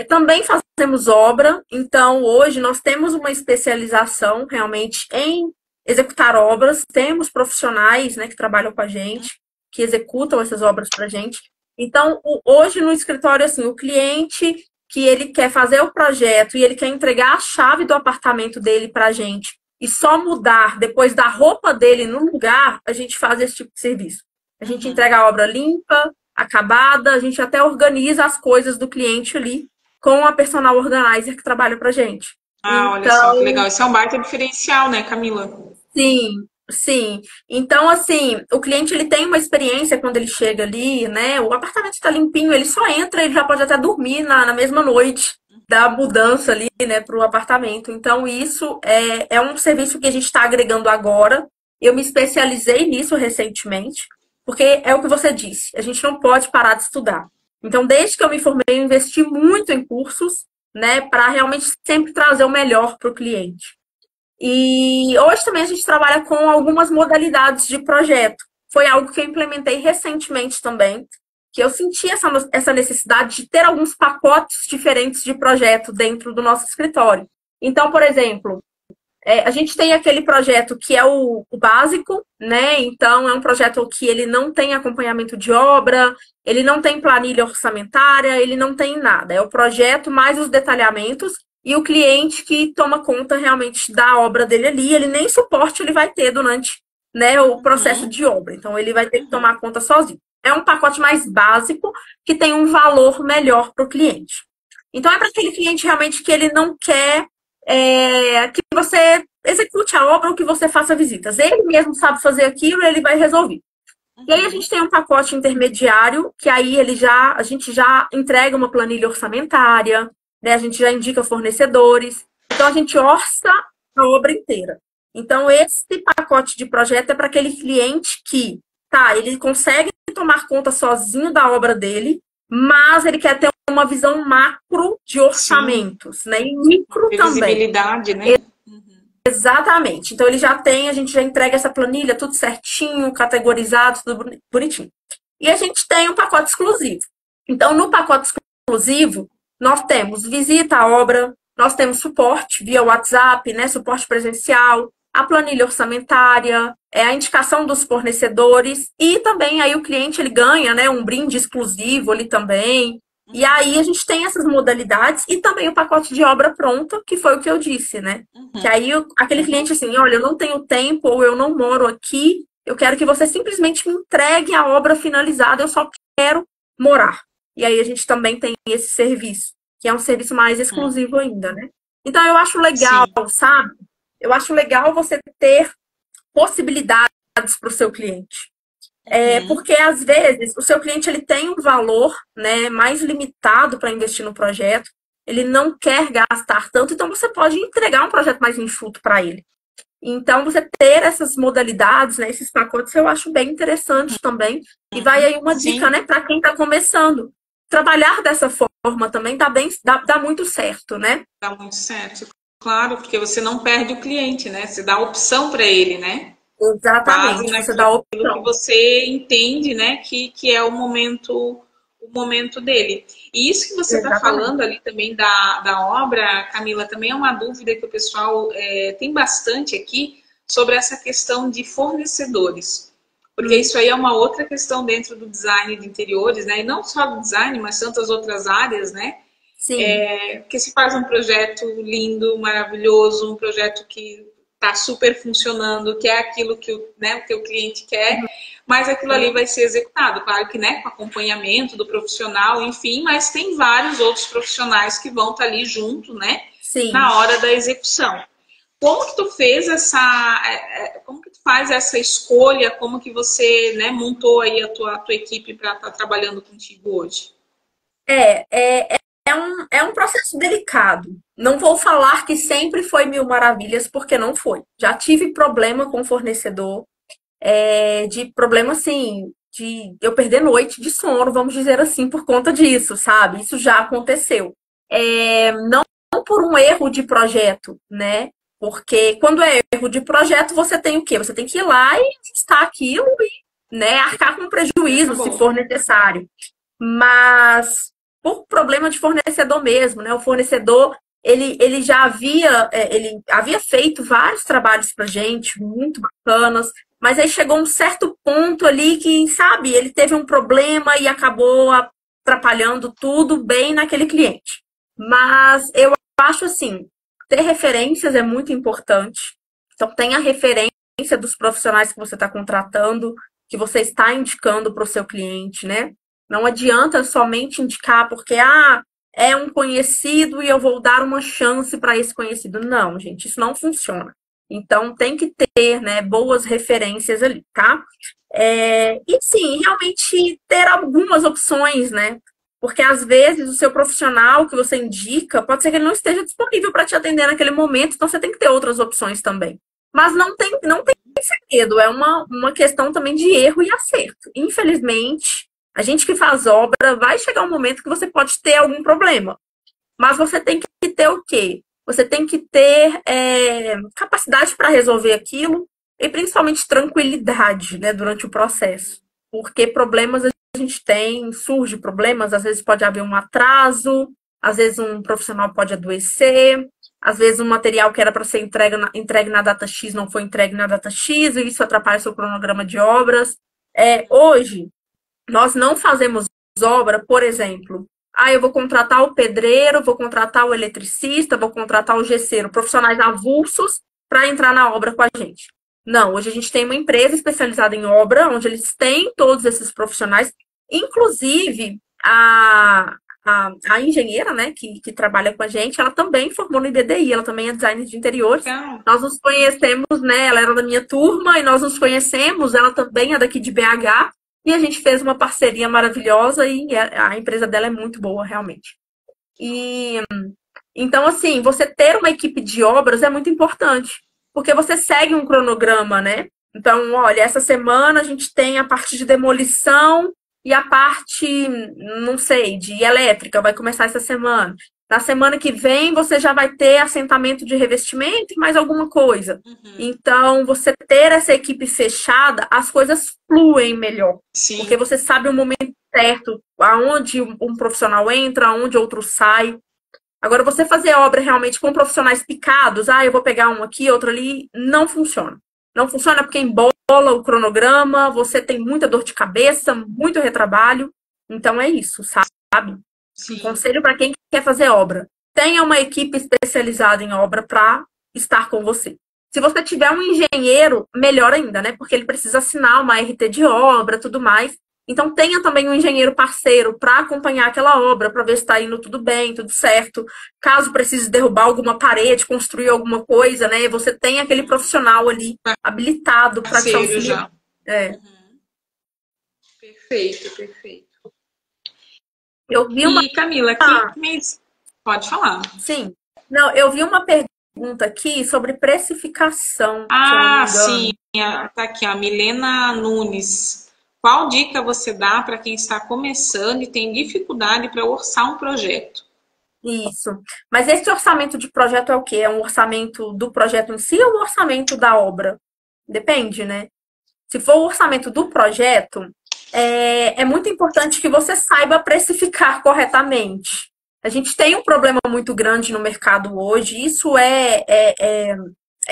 Também fazemos obra, então hoje nós temos uma especialização realmente em executar obras, temos profissionais, né, que trabalham com a gente, que executam essas obras para a gente. Então, hoje no escritório, assim, o cliente que ele quer fazer o projeto e ele quer entregar a chave do apartamento dele para a gente e só mudar depois da roupa dele no lugar, a gente faz esse tipo de serviço. A gente Uhum. entrega a obra limpa, acabada, a gente até organiza as coisas do cliente ali com a personal organizer que trabalha pra gente. Ah, olha só que Então, legal. Isso é um baita diferencial, né, Camila? sim, sim. Então, assim, o cliente ele tem uma experiência quando ele chega ali, né? O apartamento está limpinho, ele só entra, ele já pode até dormir na mesma noite da mudança ali, né, para o apartamento. Então, isso é um serviço que a gente está agregando agora. Eu me especializei nisso recentemente, porque é o que você disse, a gente não pode parar de estudar. Então, desde que eu me formei, eu investi muito em cursos, né, para realmente sempre trazer o melhor para o cliente. E hoje também a gente trabalha com algumas modalidades de projeto. Foi algo que eu implementei recentemente também, que eu senti essa necessidade de ter alguns pacotes diferentes de projeto dentro do nosso escritório. Então, por exemplo, a gente tem aquele projeto que é o básico, né? Então, é um projeto que ele não tem acompanhamento de obra, ele não tem planilha orçamentária, ele não tem nada. É o projeto mais os detalhamentos e o cliente que toma conta realmente da obra dele ali. Ele nem suporte ele vai ter durante, né, o processo Uhum. de obra. Então, ele vai ter que Uhum. tomar conta sozinho. É um pacote mais básico que tem um valor melhor para o cliente. Então, é para aquele cliente realmente que ele não quer que você execute a obra ou que você faça visitas. Ele mesmo sabe fazer aquilo, ele vai resolver. E aí a Uhum. gente tem um pacote intermediário, que aí a gente já entrega uma planilha orçamentária, né? A gente já indica fornecedores. Então a gente orça a obra inteira. Então esse pacote de projeto é para aquele cliente que, tá, ele consegue tomar conta sozinho da obra dele, mas ele quer ter uma visão macro de Sim, orçamentos, né? E uma micro também. previsibilidade, né? Uhum. Exatamente. Então ele já tem, a gente já entrega essa planilha tudo certinho, categorizado, tudo bonitinho. E a gente tem um pacote exclusivo. Então no pacote exclusivo, nós temos visita à obra, nós temos suporte via WhatsApp, né, suporte presencial, a planilha orçamentária, a indicação dos fornecedores e também aí o cliente ele ganha, né, um brinde exclusivo ali também. E aí a gente tem essas modalidades e também o pacote de obra pronta, que foi o que eu disse, né? Que aí aquele cliente assim, olha, eu não tenho tempo ou eu não moro aqui, eu quero que você simplesmente me entregue a obra finalizada, eu só quero morar. E aí a gente também tem esse serviço, que é um serviço mais exclusivo ainda, né? Então eu acho legal, sabe? Eu acho legal você ter possibilidades para o seu cliente. Porque às vezes o seu cliente ele tem um valor, né, mais limitado para investir no projeto, ele não quer gastar tanto, então você pode entregar um projeto mais enxuto para ele. Então você ter essas modalidades, né, esses pacotes, eu acho bem interessante também. E vai aí uma dica, né, para quem está começando. Trabalhar dessa forma também dá muito certo, né? Dá muito certo, claro, porque você não perde o cliente, né? Você dá opção para ele, né? Exatamente, você dá opção. Que você entende, né, que é o momento dele. E isso que você está falando ali também da obra, Camila, também é uma dúvida que o pessoal tem bastante aqui sobre essa questão de fornecedores. Porque isso aí é uma outra questão dentro do design de interiores, né? E não só do design, mas tantas outras áreas, né? Sim. Que se faz um projeto lindo, maravilhoso, um projeto que está super funcionando, que é aquilo que o teu cliente quer, mas aquilo ali vai ser executado. Claro que, né, com acompanhamento do profissional, enfim, mas tem vários outros profissionais que vão estar ali junto, né, na hora da execução. Como que tu fez como que tu faz essa escolha, como que você, né, montou aí a tua equipe para estar trabalhando contigo hoje? É um processo delicado. Não vou falar que sempre foi mil maravilhas, porque não foi. Já tive problema com o fornecedor, de problema assim, de eu perder noite de sono, vamos dizer assim, por conta disso, sabe? Isso já aconteceu. Não por um erro de projeto, né? Porque quando é erro de projeto, você tem o quê? Você tem que ir lá e ajustar aquilo e, né, arcar com prejuízo, se for necessário. Mas por problema de fornecedor mesmo, né? O fornecedor, ele já ele havia feito vários trabalhos pra gente, muito bacanas, mas aí chegou um certo ponto ali que, sabe, ele teve um problema e acabou atrapalhando tudo bem naquele cliente. Mas eu acho assim, ter referências é muito importante. Então, tenha referência dos profissionais que você está contratando, que você está indicando para o seu cliente, né? Não adianta somente indicar porque é um conhecido e eu vou dar uma chance para esse conhecido. Não, gente, isso não funciona. Então tem que ter, né, boas referências ali, tá? E sim, realmente ter algumas opções, né? Porque às vezes o seu profissional que você indica pode ser que ele não esteja disponível para te atender naquele momento, então você tem que ter outras opções também. Mas não tem segredo, é uma questão também de erro e acerto. Infelizmente, a gente que faz obra, vai chegar um momento que você pode ter algum problema. Mas você tem que ter o quê? Você tem que ter capacidade para resolver aquilo e principalmente tranquilidade, né, durante o processo. Porque problemas a gente tem, surge problemas, às vezes pode haver um atraso, às vezes um profissional pode adoecer, às vezes um material que era para ser entregue na data X não foi entregue na data X, e isso atrapalha seu cronograma de obras. Hoje, nós não fazemos obra, por exemplo, eu vou contratar o pedreiro, vou contratar o eletricista, vou contratar o gesseiro, profissionais avulsos para entrar na obra com a gente. Não, hoje a gente tem uma empresa especializada em obra, onde eles têm todos esses profissionais, inclusive a engenheira, né, que trabalha com a gente, ela também formou no IBDI, ela também é designer de interiores. Nós nos conhecemos, né, ela era da minha turma e nós nos conhecemos, ela também é daqui de BH. E a gente fez uma parceria maravilhosa e a empresa dela é muito boa, realmente. Então, assim, você ter uma equipe de obras é muito importante, porque você segue um cronograma, né? Então, olha, essa semana a gente tem a parte de demolição e a parte, não sei, de elétrica, vai começar essa semana. Na semana que vem, você já vai ter assentamento de revestimento e mais alguma coisa. Então, você ter essa equipe fechada, as coisas fluem melhor. Sim. Porque você sabe o momento certo, aonde um profissional entra, aonde outro sai. Agora, você fazer obra realmente com profissionais picados, eu vou pegar um aqui, outro ali, não funciona. Não funciona porque embola o cronograma, você tem muita dor de cabeça, muito retrabalho. Então, é isso, sabe? Sim. Um conselho para quem quer fazer obra. Tenha uma equipe especializada em obra para estar com você. Se você tiver um engenheiro, melhor ainda, né? Porque ele precisa assinar uma RT de obra, tudo mais. Então, tenha também um engenheiro parceiro para acompanhar aquela obra, para ver se está indo tudo bem, tudo certo. Caso precise derrubar alguma parede, construir alguma coisa, né? Você tem aquele profissional ali habilitado para te auxiliar. Perfeito, perfeito. Eu vi uma... E, Camila, pode falar. Sim. Não, eu vi uma pergunta aqui sobre precificação. Sim. Tá aqui, a Milena Nunes. Qual dica você dá para quem está começando e tem dificuldade para orçar um projeto? Isso. Mas esse orçamento de projeto é o quê? É um orçamento do projeto em si ou o orçamento da obra? Depende, né? Se for o orçamento do projeto, é muito importante que você saiba precificar corretamente. A gente tem um problema muito grande no mercado hoje, isso é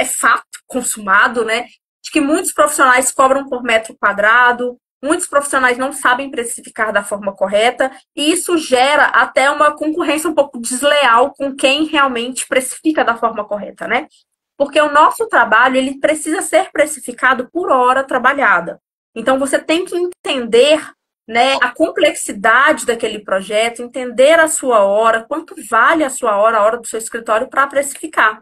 fato consumado, né? De que muitos profissionais cobram por metro quadrado, muitos profissionais não sabem precificar da forma correta, e isso gera até uma concorrência um pouco desleal com quem realmente precifica da forma correta, né? Porque o nosso trabalho, ele precisa ser precificado por hora trabalhada. Então, você tem que entender, né, a complexidade daquele projeto, entender a sua hora, quanto vale a sua hora, a hora do seu escritório para precificar.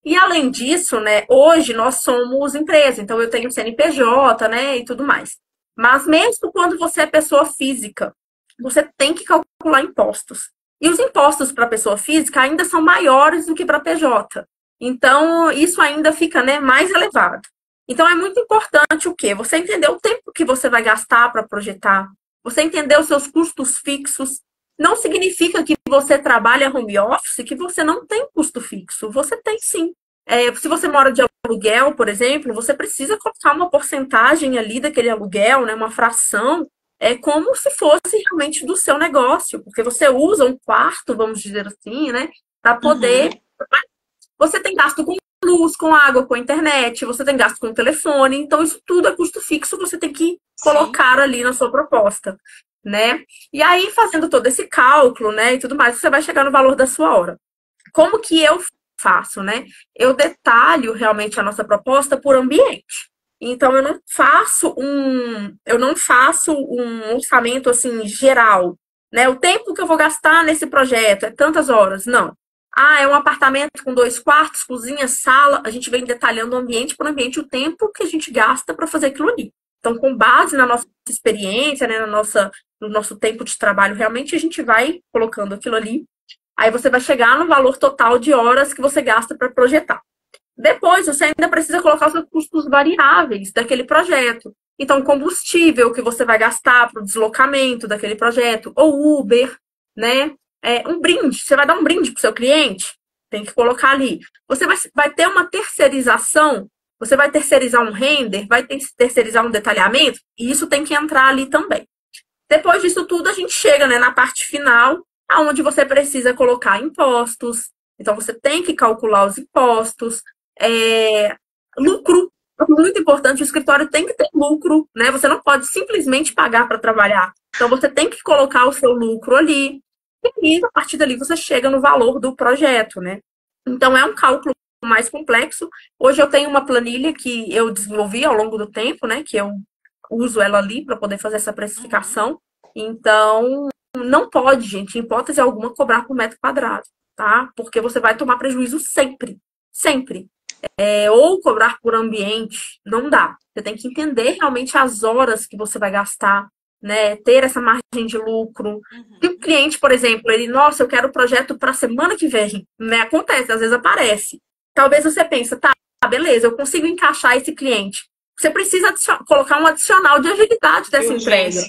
E, além disso, né, hoje nós somos empresa, então eu tenho CNPJ, né, e tudo mais. Mas mesmo quando você é pessoa física, você tem que calcular impostos. E os impostos para pessoa física ainda são maiores do que para PJ. Então, isso ainda fica, né, mais elevado. Então, é muito importante o quê? Você entender o tempo que você vai gastar para projetar. Você entender os seus custos fixos. Não significa que você trabalha home office que você não tem custo fixo. Você tem sim. Se você mora de aluguel, por exemplo, você precisa colocar uma porcentagem ali daquele aluguel, né, uma fração, como se fosse realmente do seu negócio, porque você usa um quarto, vamos dizer assim, né, para poder... Você tem gasto com luz, com água, com internet, você tem gasto com telefone, então isso tudo é custo fixo, você tem que colocar ali na sua proposta, né? E aí, fazendo todo esse cálculo, né, e tudo mais, você vai chegar no valor da sua hora. Como que eu faço, né? Eu detalho realmente a nossa proposta por ambiente. Então, eu não faço um orçamento assim geral, né? O tempo que eu vou gastar nesse projeto é tantas horas, não. É um apartamento com 2 quartos, cozinha, sala. A gente vem detalhando ambiente por ambiente o tempo que a gente gasta para fazer aquilo ali. Então, com base na nossa experiência, né, no nosso tempo de trabalho, realmente a gente vai colocando aquilo ali. Aí você vai chegar no valor total de horas que você gasta para projetar. Depois, você ainda precisa colocar os seus custos variáveis daquele projeto. Então, combustível que você vai gastar para o deslocamento daquele projeto, ou Uber, né? Um brinde, você vai dar um brinde para o seu cliente, tem que colocar ali. Você vai ter uma terceirização, você vai terceirizar um render, vai terceirizar um detalhamento, e isso tem que entrar ali também. Depois disso tudo, a gente chega, né, na parte final, onde você precisa colocar impostos. Então, você tem que calcular os impostos. Lucro, muito importante, o escritório tem que ter lucro, né? Você não pode simplesmente pagar para trabalhar. Então, você tem que colocar o seu lucro ali. E a partir dali você chega no valor do projeto, né? Então é um cálculo mais complexo. Hoje eu tenho uma planilha que eu desenvolvi ao longo do tempo, né? Que eu uso ela ali para poder fazer essa precificação. Então, não pode, gente, em hipótese alguma, cobrar por metro quadrado, tá? Porque você vai tomar prejuízo sempre. Sempre. Ou cobrar por ambiente, não dá. Você tem que entender realmente as horas que você vai gastar, né, ter essa margem de lucro. Se o cliente, por exemplo, nossa, eu quero o projeto para a semana que vem, né? Acontece, às vezes aparece. Talvez você pense, tá, beleza, eu consigo encaixar esse cliente. Você precisa colocar um adicional de agilidade dessa entrega.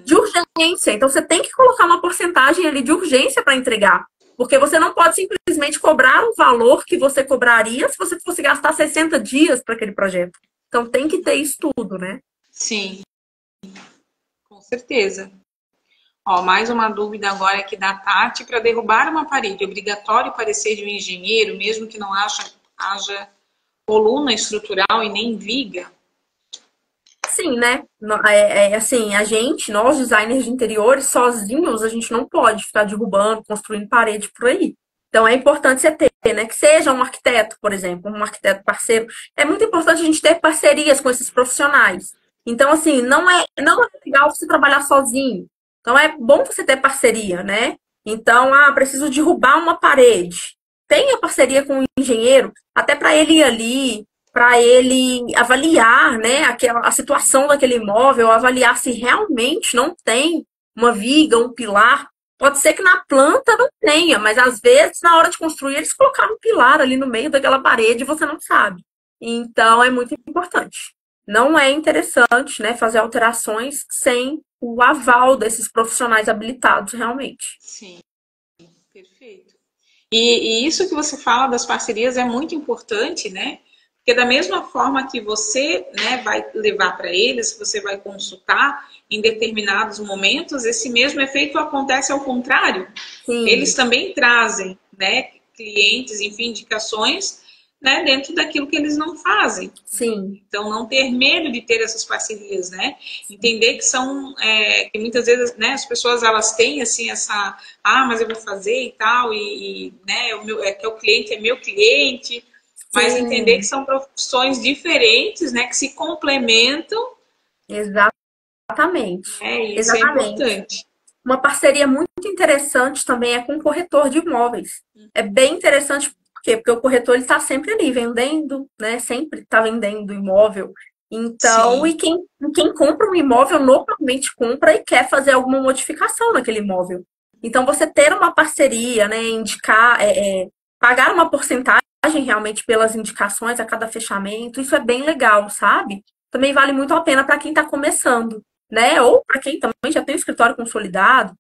De urgência. Então, você tem que colocar uma porcentagem ali de urgência para entregar. Porque você não pode simplesmente cobrar um valor que você cobraria se você fosse gastar 60 dias para aquele projeto. Então tem que ter estudo, né? Sim, com certeza. Ó, mais uma dúvida agora aqui da Tati. Para derrubar uma parede, é obrigatório parecer de um engenheiro, mesmo que não haja coluna estrutural e nem viga? Sim, né? Assim, nós designers de interiores, sozinhos, a gente não pode ficar derrubando, construindo parede por aí. Então é importante você ter, né? Que seja um arquiteto, por exemplo, um arquiteto parceiro. É muito importante a gente ter parcerias com esses profissionais. Então, assim, não é legal você trabalhar sozinho. Então é bom você ter parceria, né? Então, preciso derrubar uma parede. Tenha parceria com o engenheiro, até para ele ir ali, para ele avaliar, né, a situação daquele imóvel, avaliar se realmente não tem uma viga, um pilar. Pode ser que na planta não tenha, mas às vezes na hora de construir eles colocaram um pilar ali no meio daquela parede e você não sabe. Então é muito importante. Não é interessante, né, fazer alterações sem o aval desses profissionais habilitados realmente. Sim, perfeito. E isso que você fala das parcerias é muito importante, né? Porque da mesma forma que você, né, vai levar para eles, você vai consultar em determinados momentos, esse mesmo efeito acontece ao contrário. Sim. Eles também trazem, né, clientes, enfim, indicações, né, dentro daquilo que eles não fazem. Sim. Então, não ter medo de ter essas parcerias, né? Entender que são, que muitas vezes, né, as pessoas, elas têm, assim, mas eu vou fazer e tal, né, que o cliente é meu cliente, mas Sim. entender que são profissões diferentes, né, que se complementam. Exatamente. Isso é importante. Uma parceria muito interessante também é com o corretor de imóveis. É bem interessante porque o corretor ele está sempre ali vendendo, né? Sempre está vendendo imóvel. Então, Sim. e quem compra um imóvel normalmente compra e quer fazer alguma modificação naquele imóvel. Então, você ter uma parceria, né? Indicar, pagar uma porcentagem realmente pelas indicações a cada fechamento, isso é bem legal, sabe? Também vale muito a pena para quem está começando, né? Ou para quem também já tem um escritório consolidado,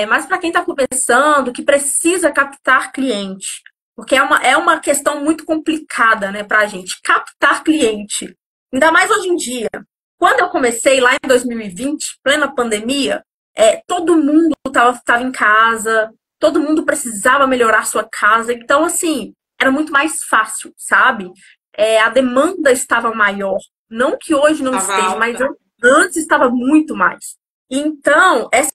mas para quem está começando, que precisa captar cliente, porque é uma questão muito complicada, né, para a gente, captar cliente. Ainda mais hoje em dia. Quando eu comecei lá em 2020, plena pandemia, todo mundo estava em casa, todo mundo precisava melhorar sua casa, então, assim, era muito mais fácil, sabe? A demanda estava maior. Não que hoje não Estava esteja, mas alta. antes estava muito mais. Então, essa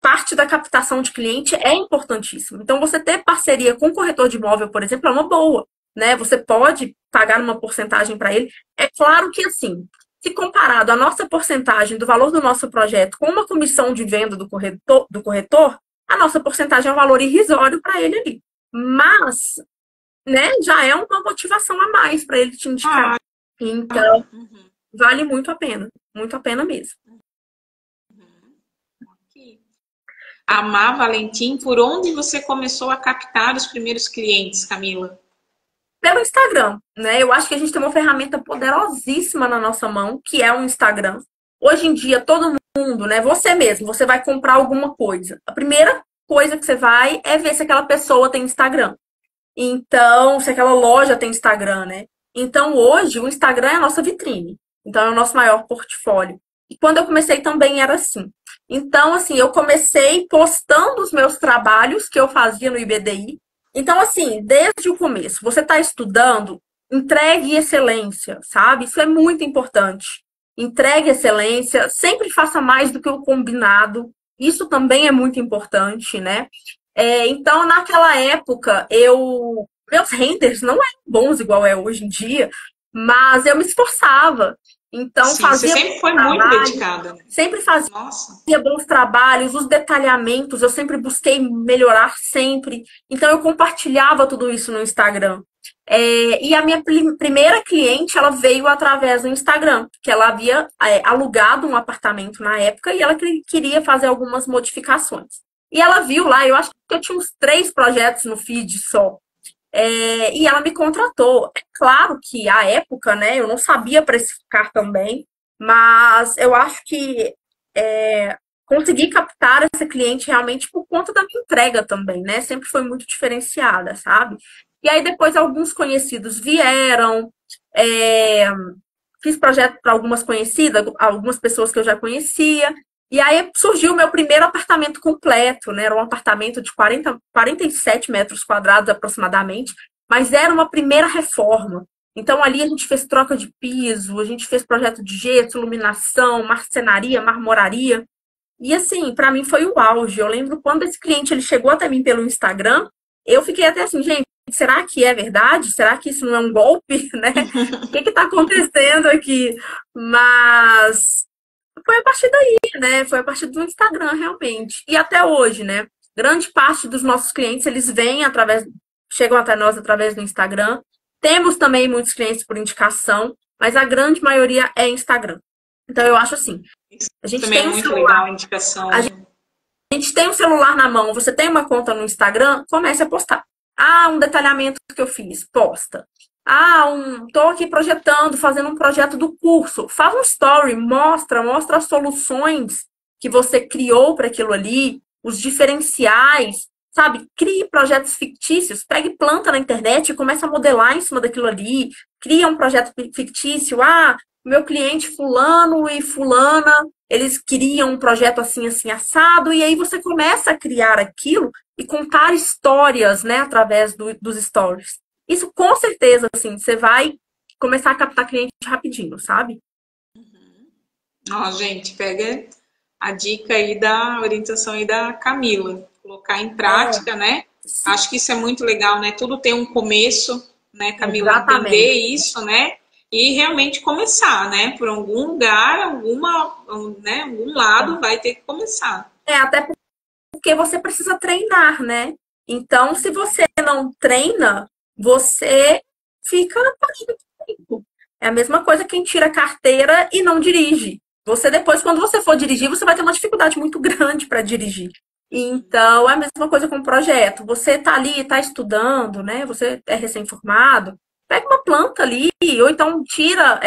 parte da captação de cliente é importantíssima. Então, você ter parceria com o corretor de imóvel, por exemplo, é uma boa, né? Você pode pagar uma porcentagem para ele. É claro que, assim, se comparado a nossa porcentagem do valor do nosso projeto com uma comissão de venda do corretor, a nossa porcentagem é um valor irrisório para ele ali. Mas, né, já é uma motivação a mais para ele te indicar. Então, vale muito a pena mesmo. Amar Valentim, por onde você começou a captar os primeiros clientes, Camila? Pelo Instagram, né? Eu acho que a gente tem uma ferramenta poderosíssima na nossa mão, que é o Instagram. Hoje em dia, todo mundo, né? Você mesmo, você vai comprar alguma coisa. A primeira coisa que você vai é ver se aquela pessoa tem Instagram. Então, se aquela loja tem Instagram, né? Então, hoje, o Instagram é a nossa vitrine. Então, é o nosso maior portfólio. E quando eu comecei também era assim. Então, assim, eu comecei postando os meus trabalhos que eu fazia no IBDI. Então, assim, desde o começo, você está estudando, entregue excelência, sabe? Isso é muito importante. Entregue excelência, sempre faça mais do que o combinado. Isso também é muito importante, né? Então, naquela época, meus renders não eram bons igual é hoje em dia, mas eu me esforçava. Então, Sim, você fazia sempre foi muito trabalho, dedicada. sempre fazia Nossa. bons trabalhos, os detalhamentos, eu sempre busquei melhorar sempre. Então, eu compartilhava tudo isso no Instagram. E a minha primeira cliente, ela veio através do Instagram, que ela havia alugado um apartamento na época e ela queria fazer algumas modificações. E ela viu lá, eu acho que eu tinha uns 3 projetos no feed só. E ela me contratou. É claro que à época, né, eu não sabia precificar também, mas eu acho que consegui captar essa cliente realmente por conta da minha entrega também, né? Sempre foi muito diferenciada, sabe? E aí depois alguns conhecidos vieram, é, fiz projeto para algumas conhecidas, algumas pessoas que eu já conhecia. E aí surgiu o meu primeiro apartamento completo, né? Era um apartamento de 47 metros quadrados aproximadamente, mas era uma primeira reforma. Então ali a gente fez troca de piso, a gente fez projeto de gesso, iluminação, marcenaria, marmoraria. E assim, para mim foi o auge. Eu lembro quando esse cliente ele chegou até mim pelo Instagram, eu fiquei até assim, gente, será que é verdade? Será que isso não é um golpe, né? O que está acontecendo aqui? Mas foi a partir daí, né? Foi a partir do Instagram, realmente. E até hoje, né? Grande parte dos nossos clientes, eles vêm chegam até nós através do Instagram. Temos também muitos clientes por indicação, mas a grande maioria é Instagram. Então eu acho assim, Isso a gente também é tem um muito celular, legal a indicação. a gente tem um celular na mão, você tem uma conta no Instagram, comece a postar. Ah, um detalhamento que eu fiz, posta. Ah, tô aqui projetando, fazendo um projeto do curso. Faz um story, mostra as soluções que você criou para aquilo ali, os diferenciais, sabe? Crie projetos fictícios, pegue planta na internet e comece a modelar em cima daquilo ali. Cria um projeto fictício. Ah, meu cliente fulano e fulana, eles queriam um projeto assim, assim, assado, e aí você começa a criar aquilo e contar histórias, né, através dos stories. Isso com certeza, assim, você vai começar a captar cliente rapidinho, sabe? Ó, gente, pega a dica aí da orientação aí da Camila. Colocar em É, prática, né? sim, Acho que isso é muito legal, né? Tudo tem um começo, né, Camila? Entender exatamente. isso, né? E realmente começar, né? Por algum lugar, né? Algum lado vai ter que começar. Até porque você precisa treinar, né? Então, se você não treina, você fica parado no tempo. É a mesma coisa quem tira carteira e não dirige. Você depois, quando você for dirigir, você vai ter uma dificuldade muito grande para dirigir. Então, é a mesma coisa com o projeto. Você está ali, está estudando, né? Você é recém-formado, pega uma planta ali, ou então tira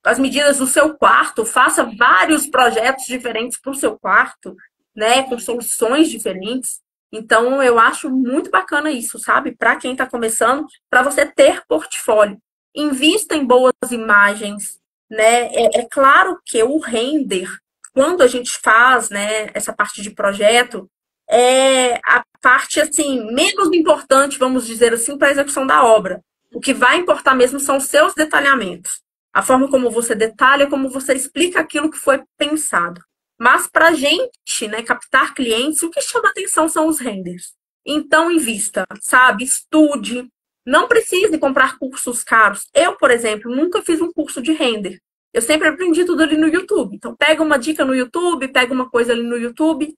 as medidas do seu quarto, faça vários projetos diferentes para o seu quarto, né? Com soluções diferentes. Então, eu acho muito bacana isso, sabe? Para quem está começando, para você ter portfólio. Invista em boas imagens, né? É claro que o render, quando a gente faz, né, essa parte de projeto, é a parte assim menos importante, vamos dizer assim, para a execução da obra. O que vai importar mesmo são os seus detalhamentos. A forma como você detalha, como você explica aquilo que foi pensado. Mas para a gente, né, captar clientes, o que chama atenção são os renders. Então, invista, sabe? Estude. Não precise comprar cursos caros. Eu, por exemplo, nunca fiz um curso de render. Eu sempre aprendi tudo ali no YouTube. Então, pega uma dica no YouTube, pega uma coisa ali no YouTube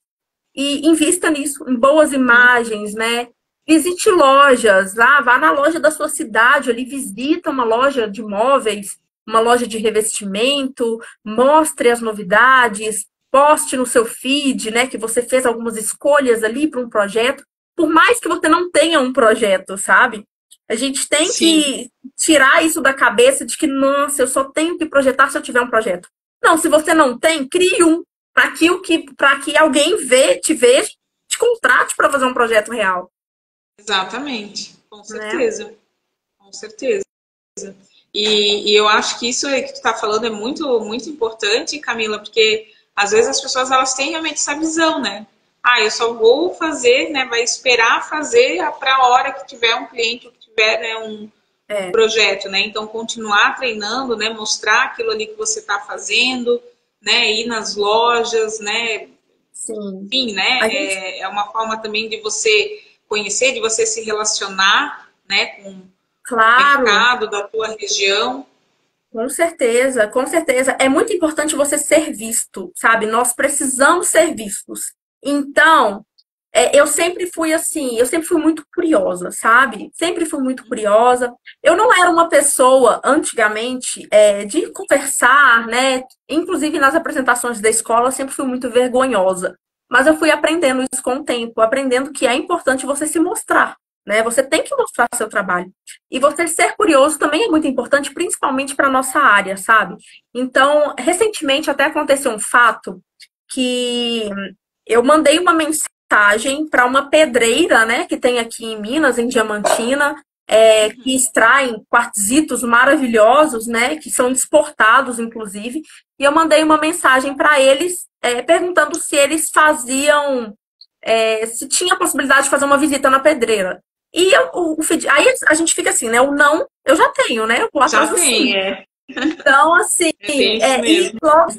e invista nisso, em boas imagens, né? Visite lojas, lá, vá na loja da sua cidade, ali visita uma loja de móveis, uma loja de revestimento, mostre as novidades, poste no seu feed, né, que você fez algumas escolhas ali para um projeto, por mais que você não tenha um projeto, sabe? A gente tem Sim, que tirar isso da cabeça de que, nossa, eu só tenho que projetar se eu tiver um projeto. Não, se você não tem, crie um para que alguém te veja, te contrate para fazer um projeto real, exatamente. Com né? certeza. Com certeza. E eu acho que isso que tu está falando é muito, muito importante, Camila, porque às vezes as pessoas elas têm realmente essa visão, né? Ah, eu só vou fazer, né? Vai esperar fazer para a hora que tiver um cliente ou que tiver, né, um É, projeto, né? Então continuar treinando, né? Mostrar aquilo ali que você está fazendo, né? Ir nas lojas, né? sim. Enfim, né? A gente, É uma forma também de você conhecer, de você se relacionar, né? Com o claro, mercado da tua região. com certeza, com certeza. É muito importante você ser visto, sabe? Nós precisamos ser vistos. Então, eu sempre fui assim, eu sempre fui muito curiosa, sabe? Sempre fui muito curiosa. Eu não era uma pessoa, antigamente, de conversar, né? Inclusive nas apresentações da escola, eu sempre fui muito vergonhosa. Mas eu fui aprendendo isso com o tempo, aprendendo que é importante você se mostrar, né? Você tem que mostrar seu trabalho. E você ser curioso também é muito importante, principalmente para nossa área, sabe? Então, recentemente até aconteceu um fato que eu mandei uma mensagem para uma pedreira, né, que tem aqui em Minas, em Diamantina, que extraem quartzitos maravilhosos, né, que são exportados, inclusive. E eu mandei uma mensagem para eles, perguntando se eles faziam, se tinha a possibilidade de fazer uma visita na pedreira. E aí a gente fica assim, né? O não, eu já tenho, né? Eu vou atrás Já do sim. tem. Então, assim, Tem isso e mesmo. logo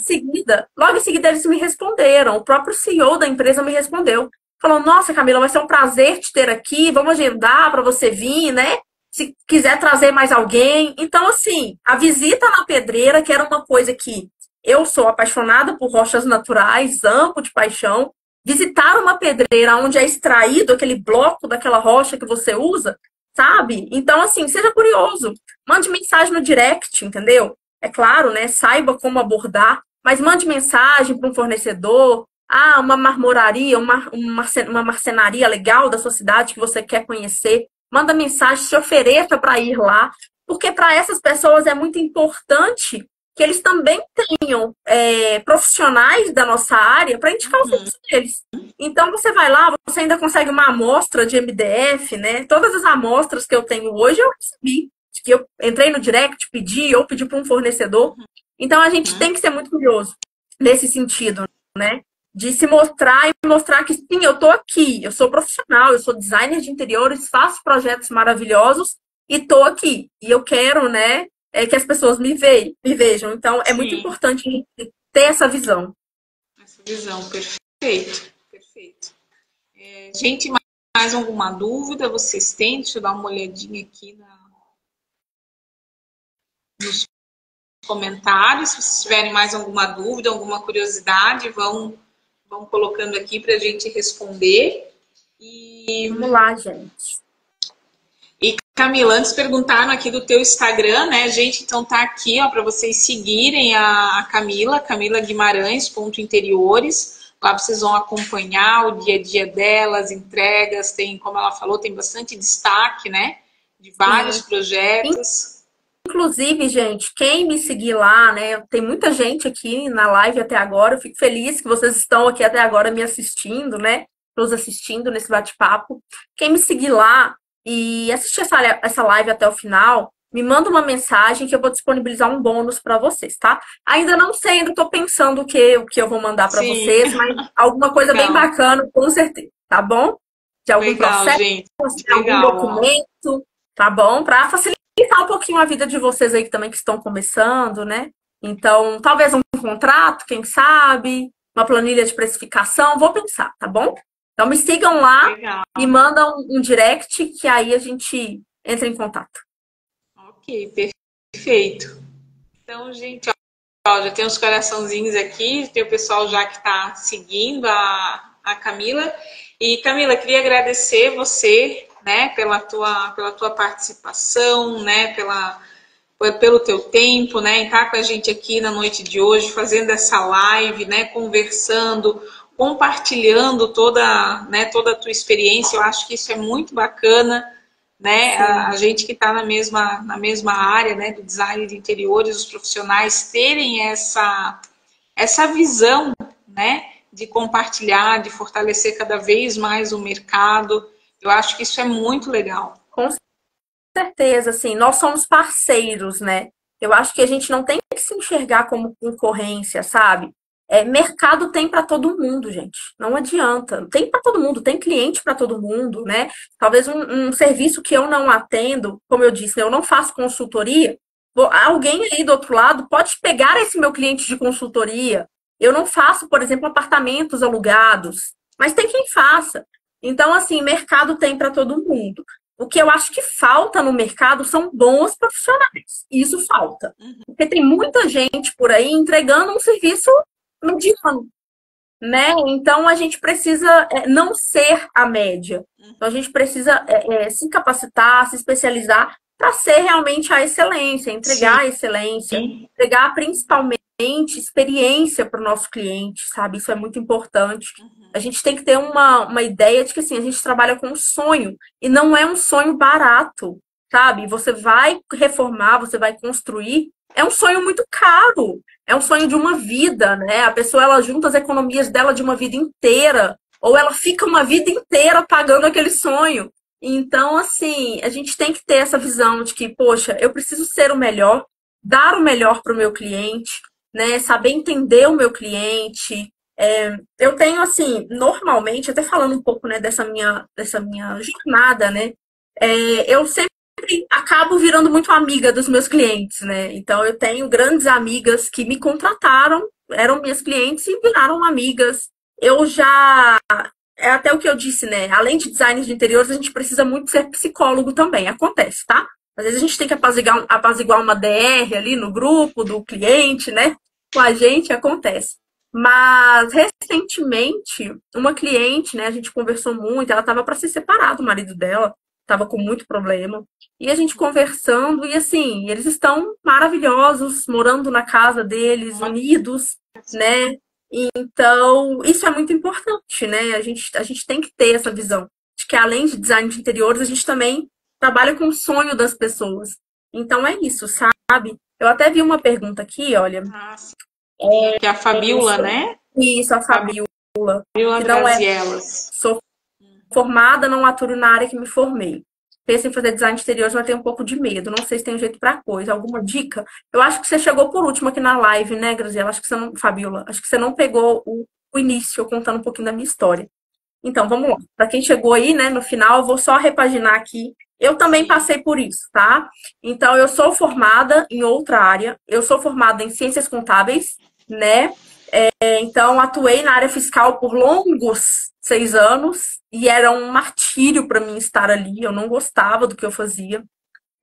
em seguida eles me responderam. O próprio CEO da empresa me respondeu. Falou: Nossa, Camila, vai ser um prazer te ter aqui. Vamos agendar para você vir, né? Se quiser trazer mais alguém. Então, assim, a visita na pedreira, que era uma coisa que eu sou apaixonada por rochas naturais, amo de paixão. Visitar uma pedreira onde é extraído aquele bloco daquela rocha que você usa, sabe? Então, assim, seja curioso. Mande mensagem no direct, entendeu? É claro, né? Saiba como abordar, mas mande mensagem para um fornecedor. Ah, uma marmoraria, uma marcenaria legal da sua cidade que você quer conhecer. Manda mensagem, se ofereça para ir lá, porque para essas pessoas é muito importante que eles também tenham profissionais da nossa área para indicar o serviço deles. Então, você vai lá, você ainda consegue uma amostra de MDF, né? Todas as amostras que eu tenho hoje eu recebi. Que eu entrei no direct, pedi, ou pedi para um fornecedor. Então, a gente tem que ser muito curioso nesse sentido, né? De se mostrar e mostrar que, sim, eu tô aqui, eu sou profissional, eu sou designer de interiores, faço projetos maravilhosos e tô aqui. E eu quero, né, que as pessoas me vejam. Então, é muito Sim, importante ter essa visão. essa visão, perfeito, perfeito. Gente, mais alguma dúvida vocês têm? Deixa eu dar uma olhadinha aqui nos comentários. Se vocês tiverem mais alguma dúvida, alguma curiosidade, vão colocando aqui para a gente responder. Vamos lá, gente. E Camila, antes perguntaram aqui do teu Instagram, né, gente? Então tá aqui, ó, para vocês seguirem a Camila, Camila Guimarães, interiores. Lá vocês vão acompanhar o dia a dia dela, as entregas, tem, como ela falou, tem bastante destaque, né? De vários projetos. Inclusive, gente, quem me seguir lá, né? Tem muita gente aqui na live até agora. Eu fico feliz que vocês estão aqui até agora me assistindo, né? Nos assistindo nesse bate-papo. Quem me seguir lá e assistir essa live até o final, me manda uma mensagem que eu vou disponibilizar um bônus para vocês, tá? Ainda não sei, ainda tô pensando o que eu vou mandar para vocês, mas alguma coisa bem bacana, com certeza, tá bom? De algum processo, gente. de algum documento, tá bom? Para facilitar um pouquinho a vida de vocês aí que também que estão começando, né? Então, talvez um contrato, quem sabe, uma planilha de precificação, vou pensar, tá bom? Então me sigam lá e mandam um direct que aí a gente entra em contato. Ok, perfeito. Então, gente, ó, já tem uns coraçãozinhos aqui, tem o pessoal já que está seguindo a Camila. E Camila, queria agradecer você, né, pela tua participação, né, pelo teu tempo, né, em estar com a gente aqui na noite de hoje, fazendo essa live, né, conversando, compartilhando toda a tua experiência. Eu acho que isso é muito bacana, né, a gente que está na mesma área, né, do design de interiores, os profissionais terem essa visão, né, de compartilhar, de fortalecer cada vez mais o mercado. Eu acho que isso é muito legal. Com certeza, assim, nós somos parceiros, né? Eu acho que a gente não tem que se enxergar como concorrência, sabe? Mercado tem para todo mundo, gente. Não adianta. Tem para todo mundo, tem cliente para todo mundo, né? Talvez um serviço que eu não atendo, como eu disse, eu não faço consultoria. Alguém aí do outro lado pode pegar esse meu cliente de consultoria. Eu não faço, por exemplo, apartamentos alugados, mas tem quem faça. Então, assim, mercado tem para todo mundo. O que eu acho que falta no mercado são bons profissionais. Isso falta. Porque tem muita gente por aí entregando um serviço mediano, né? Então a gente precisa não ser a média. Então a gente precisa se capacitar, se especializar para ser realmente a excelência, entregar a excelência, entregar principalmente experiência para o nosso cliente, sabe? Isso é muito importante. A gente tem que ter uma ideia de que assim, a gente trabalha com um sonho e não é um sonho barato, sabe? Você vai reformar, você vai construir, é um sonho muito caro. é um sonho de uma vida, né? A pessoa, ela junta as economias dela de uma vida inteira, ou ela fica uma vida inteira pagando aquele sonho. Então, assim, a gente tem que ter essa visão de que, poxa, eu preciso ser o melhor, dar o melhor para o meu cliente, né? Saber entender o meu cliente. Eu tenho, assim, normalmente, até falando um pouco, né, dessa minha jornada, né? Eu sempre acabo virando muito amiga dos meus clientes, né? Então, eu tenho grandes amigas que me contrataram, eram minhas clientes e viraram amigas. Eu já é até o que eu disse, né? Além de design de interiores, a gente precisa muito ser psicólogo também. Acontece, tá? Às vezes a gente tem que apaziguar uma DR ali no grupo do cliente, né? Com a gente, acontece. Mas recentemente, uma cliente, né? A gente conversou muito, ela estava para se separar do marido dela, estava com muito problema. E a gente conversando, e assim, eles estão maravilhosos, morando na casa deles, unidos, né? Então, isso é muito importante, né? A gente tem que ter essa visão de que, além de design de interiores, a gente também trabalha com o sonho das pessoas. Então, é isso, sabe? Eu até vi uma pergunta aqui, olha. Ah, sim, que é a Fabiola, né? Isso, a Fabiola, Fabiola que não é. Grazielas. Sou formada, não aturo na área que me formei. Penso em fazer design de interiores, mas tenho um pouco de medo. Não sei se tem jeito pra coisa. Alguma dica? Eu acho que você chegou por último aqui na live, né, Graziela? Acho que você não, Fabiola, acho que você não pegou o início, eu contando um pouquinho da minha história. Então, vamos lá. Para quem chegou aí, né, no final, eu vou só repaginar aqui. Eu também passei por isso, tá? Então, eu sou formada em outra área. Eu sou formada em ciências contábeis, né? Então, atuei na área fiscal por longos 6 anos e era um martírio para mim estar ali. Eu não gostava do que eu fazia.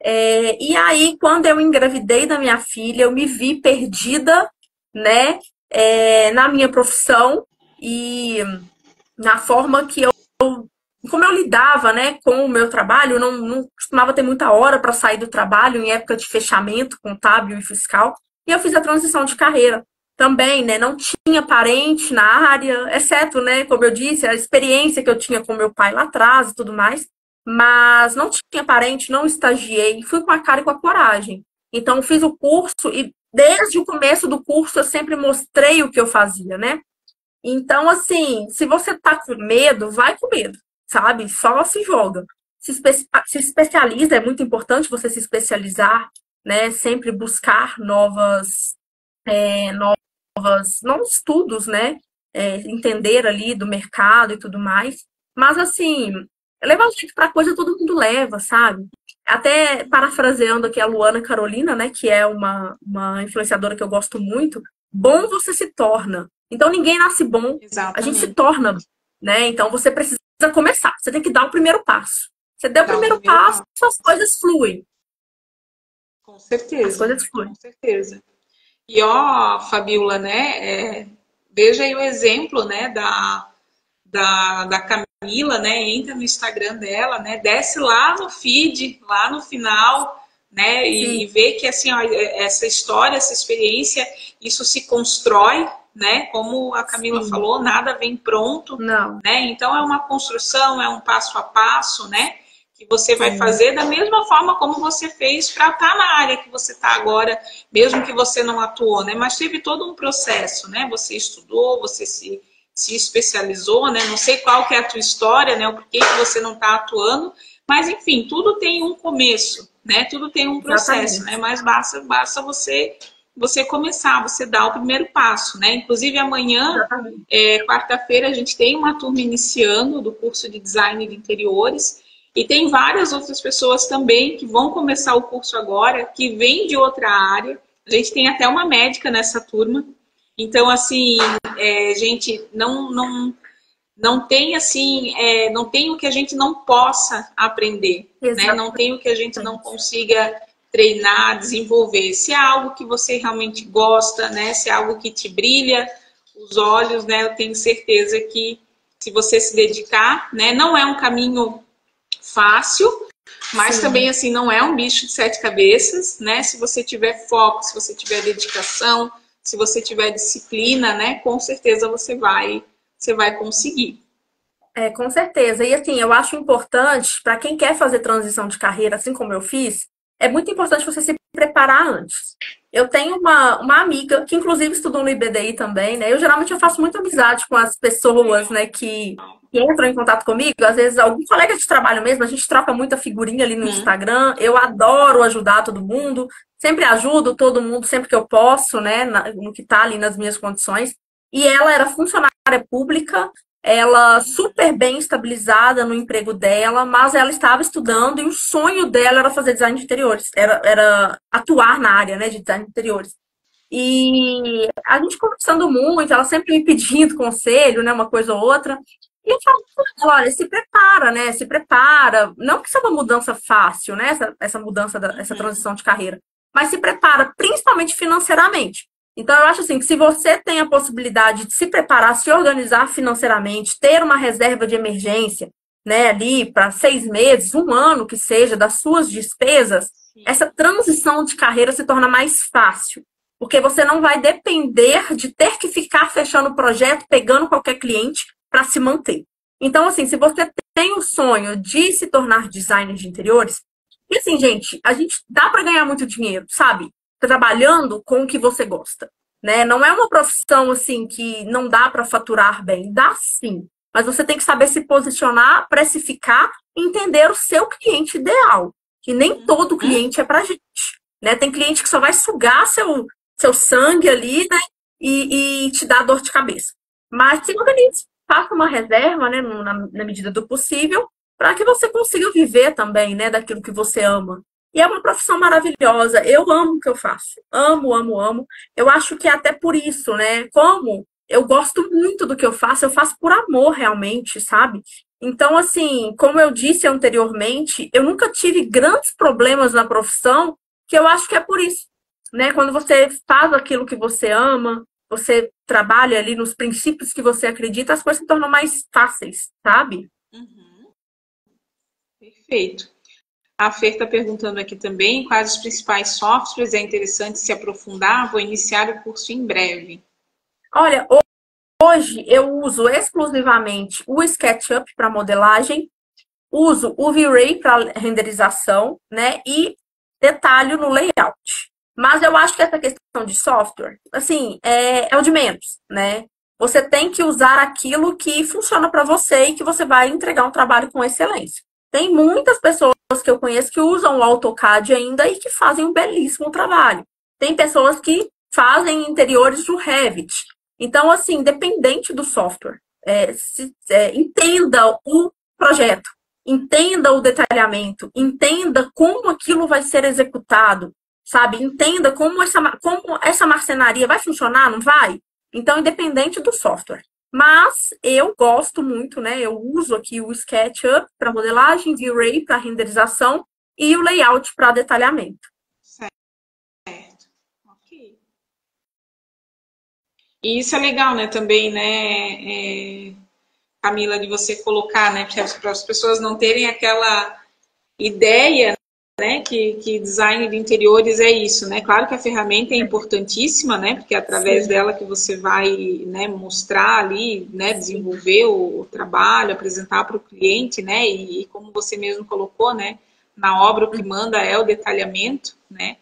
E aí, quando eu engravidei da minha filha, eu me vi perdida, né, na minha profissão e na forma que como eu lidava, né, com o meu trabalho. Eu não costumava ter muita hora para sair do trabalho em época de fechamento contábil e fiscal. E eu fiz a transição de carreira também, né? Não tinha parente na área, exceto, né, como eu disse, a experiência que eu tinha com meu pai lá atrás e tudo mais. Mas não tinha parente, não estagiei, fui com a cara e com a coragem. Então, fiz o curso e desde o começo do curso eu sempre mostrei o que eu fazia, né? Então, assim, se você tá com medo, vai com medo, sabe? Só se joga. Se especializa, é muito importante você se especializar, né? Sempre buscar novos estudos, né? Entender ali do mercado e tudo mais. Mas, assim, levar o jeito pra coisa todo mundo leva, sabe? Até parafraseando aqui a Luana Carolina, né? Que é uma influenciadora que eu gosto muito. Bom você se torna. Então, ninguém nasce bom, a gente se Exatamente. torna, né? Então, você precisa começar. Você tem que dar o primeiro passo. Você der o Dá o primeiro primeiro passo, passo. as coisas fluem. Com As certeza, coisas fluem. com certeza. E ó, Fabiola, né? Veja aí o exemplo, né, da Camila, né? Entra no Instagram dela, né? Desce lá no feed, lá no final, né? E Sim, vê que assim, ó, essa história, essa experiência, isso se constrói, né? Como a Camila sim. falou, nada vem pronto, Não, né? Então é uma construção, é um passo a passo, né? Que você vai sim. fazer da mesma forma como você fez para estar na área que você está agora, mesmo que você não atuou, né? Mas teve todo um processo, né? Você estudou, você se especializou, né? Não sei qual que é a tua história, né? O porquê que você não está atuando, mas enfim, tudo tem um começo, né? Tudo tem um processo, né? Exatamente. Mas basta você começar, você dar o primeiro passo, né? Inclusive amanhã, Exatamente. quarta-feira, a gente tem uma turma iniciando do curso de design de interiores. E tem várias outras pessoas também que vão começar o curso agora, que vêm de outra área. A gente tem até uma médica nessa turma. Então, assim, gente, não tem assim, não tem o que a gente não possa aprender, né? Não tem o que a gente não Exatamente. consiga treinar, desenvolver. Se é algo que você realmente gosta, né? Se é algo que te brilha os olhos, né? Eu tenho certeza que se você se dedicar, né? Não é um caminho fácil, mas Sim, também assim não é um bicho de sete cabeças, né? Se você tiver foco, se você tiver dedicação, se você tiver disciplina, né? Com certeza você vai conseguir. com certeza. E assim, eu acho importante, para quem quer fazer transição de carreira, assim como eu fiz, é muito importante você se preparar antes. Eu tenho uma amiga que, inclusive, estudou no IBDI também, né? Geralmente eu faço muita amizade com as pessoas, né, que entram em contato comigo. Às vezes, algum colega de trabalho mesmo, a gente troca muita figurinha ali no Instagram. Eu adoro ajudar todo mundo. Sempre ajudo todo mundo, sempre que eu posso, né, no que tá ali nas minhas condições. E ela era funcionária pública, ela super bem estabilizada no emprego dela, mas ela estava estudando e o sonho dela era fazer design de interiores, era atuar na área, né, de design de interiores. E a gente conversando muito, ela sempre me pedindo conselho, né, uma coisa ou outra. E eu falo pra ela, olha, se prepara, né, se prepara. Não que seja uma mudança fácil, né, essa mudança, essa transição de carreira, mas se prepara principalmente financeiramente. Então, eu acho assim, que se você tem a possibilidade de se preparar, se organizar financeiramente, ter uma reserva de emergência, né, ali para 6 meses, um ano que seja, das suas despesas, essa transição de carreira se torna mais fácil. Porque você não vai depender de ter que ficar fechando o projeto, pegando qualquer cliente para se manter. Então, assim, se você tem o sonho de se tornar designer de interiores, e assim, gente, a gente dá para ganhar muito dinheiro, sabe? Trabalhando com o que você gosta, né? Não é uma profissão assim que não dá para faturar bem, dá sim, mas você tem que saber se posicionar, precificar, e entender o seu cliente ideal, que nem todo cliente é pra gente, né? Tem cliente que só vai sugar seu sangue ali, né? E te dar dor de cabeça. Mas se organize, faça uma reserva, né? Na medida do possível, para que você consiga viver também, né? Daquilo que você ama. E é uma profissão maravilhosa. Eu amo o que eu faço. Amo, amo, amo. Eu acho que é até por isso, né? Como eu gosto muito do que eu faço por amor realmente, sabe? Então, assim, como eu disse anteriormente, eu nunca tive grandes problemas na profissão, que eu acho que é por isso, né? Quando você faz aquilo que você ama, você trabalha ali nos princípios que você acredita, as coisas se tornam mais fáceis, sabe? Perfeito. A Fer está perguntando aqui também quais os principais softwares, é interessante se aprofundar, vou iniciar o curso em breve. Olha, hoje eu uso exclusivamente o SketchUp para modelagem, uso o V-Ray para renderização, né? E detalho no layout. Mas eu acho que essa questão de software, assim, é o de menos, né? Você tem que usar aquilo que funciona para você e que você vai entregar um trabalho com excelência. Tem muitas pessoas que eu conheço que usam o AutoCAD ainda e que fazem um belíssimo trabalho. Tem pessoas que fazem interiores do Revit. Então, assim, independente do software, entenda o projeto, entenda o detalhamento, entenda como aquilo vai ser executado, sabe? Entenda como essa marcenaria vai funcionar, não vai? Então, independente do software. Mas eu gosto muito, né? Eu uso aqui o SketchUp para modelagem, V-Ray para renderização e o layout para detalhamento. Certo. Ok. E isso é legal, né? Também, né, Camila, de você colocar, né? Para as pessoas não terem aquela ideia, né, que design de interiores é isso, né? Claro que a ferramenta é importantíssima, né? Porque é através dela que você vai, né, mostrar ali, né, desenvolver o trabalho, apresentar para o cliente, né? E como você mesmo colocou, né, na obra o que manda é o detalhamento, né?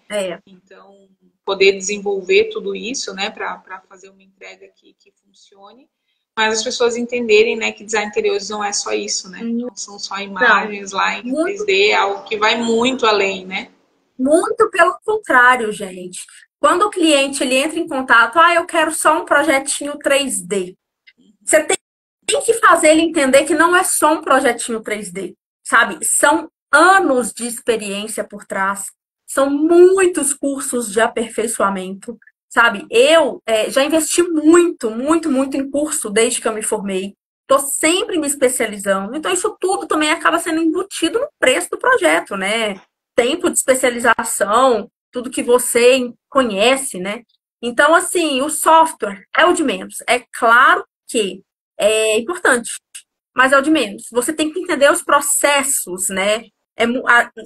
Então, poder desenvolver tudo isso, né, para fazer uma entrega que funcione. Mas as pessoas entenderem, né, que design interiores não é só isso, né? Não são só imagens lá em 3D, é algo que vai muito além, né? Muito pelo contrário, gente. Quando o cliente ele entra em contato, eu quero só um projetinho 3D. Você tem que fazer ele entender que não é só um projetinho 3D, sabe? São anos de experiência por trás, são muitos cursos de aperfeiçoamento, sabe? Eu já investi muito, muito, muito em curso desde que eu me formei. Estou sempre me especializando. Então, isso tudo também acaba sendo embutido no preço do projeto, né? Tempo de especialização, tudo que você conhece, né? Então, assim, o software é o de menos. É claro que é importante, mas é o de menos. Você tem que entender os processos, né?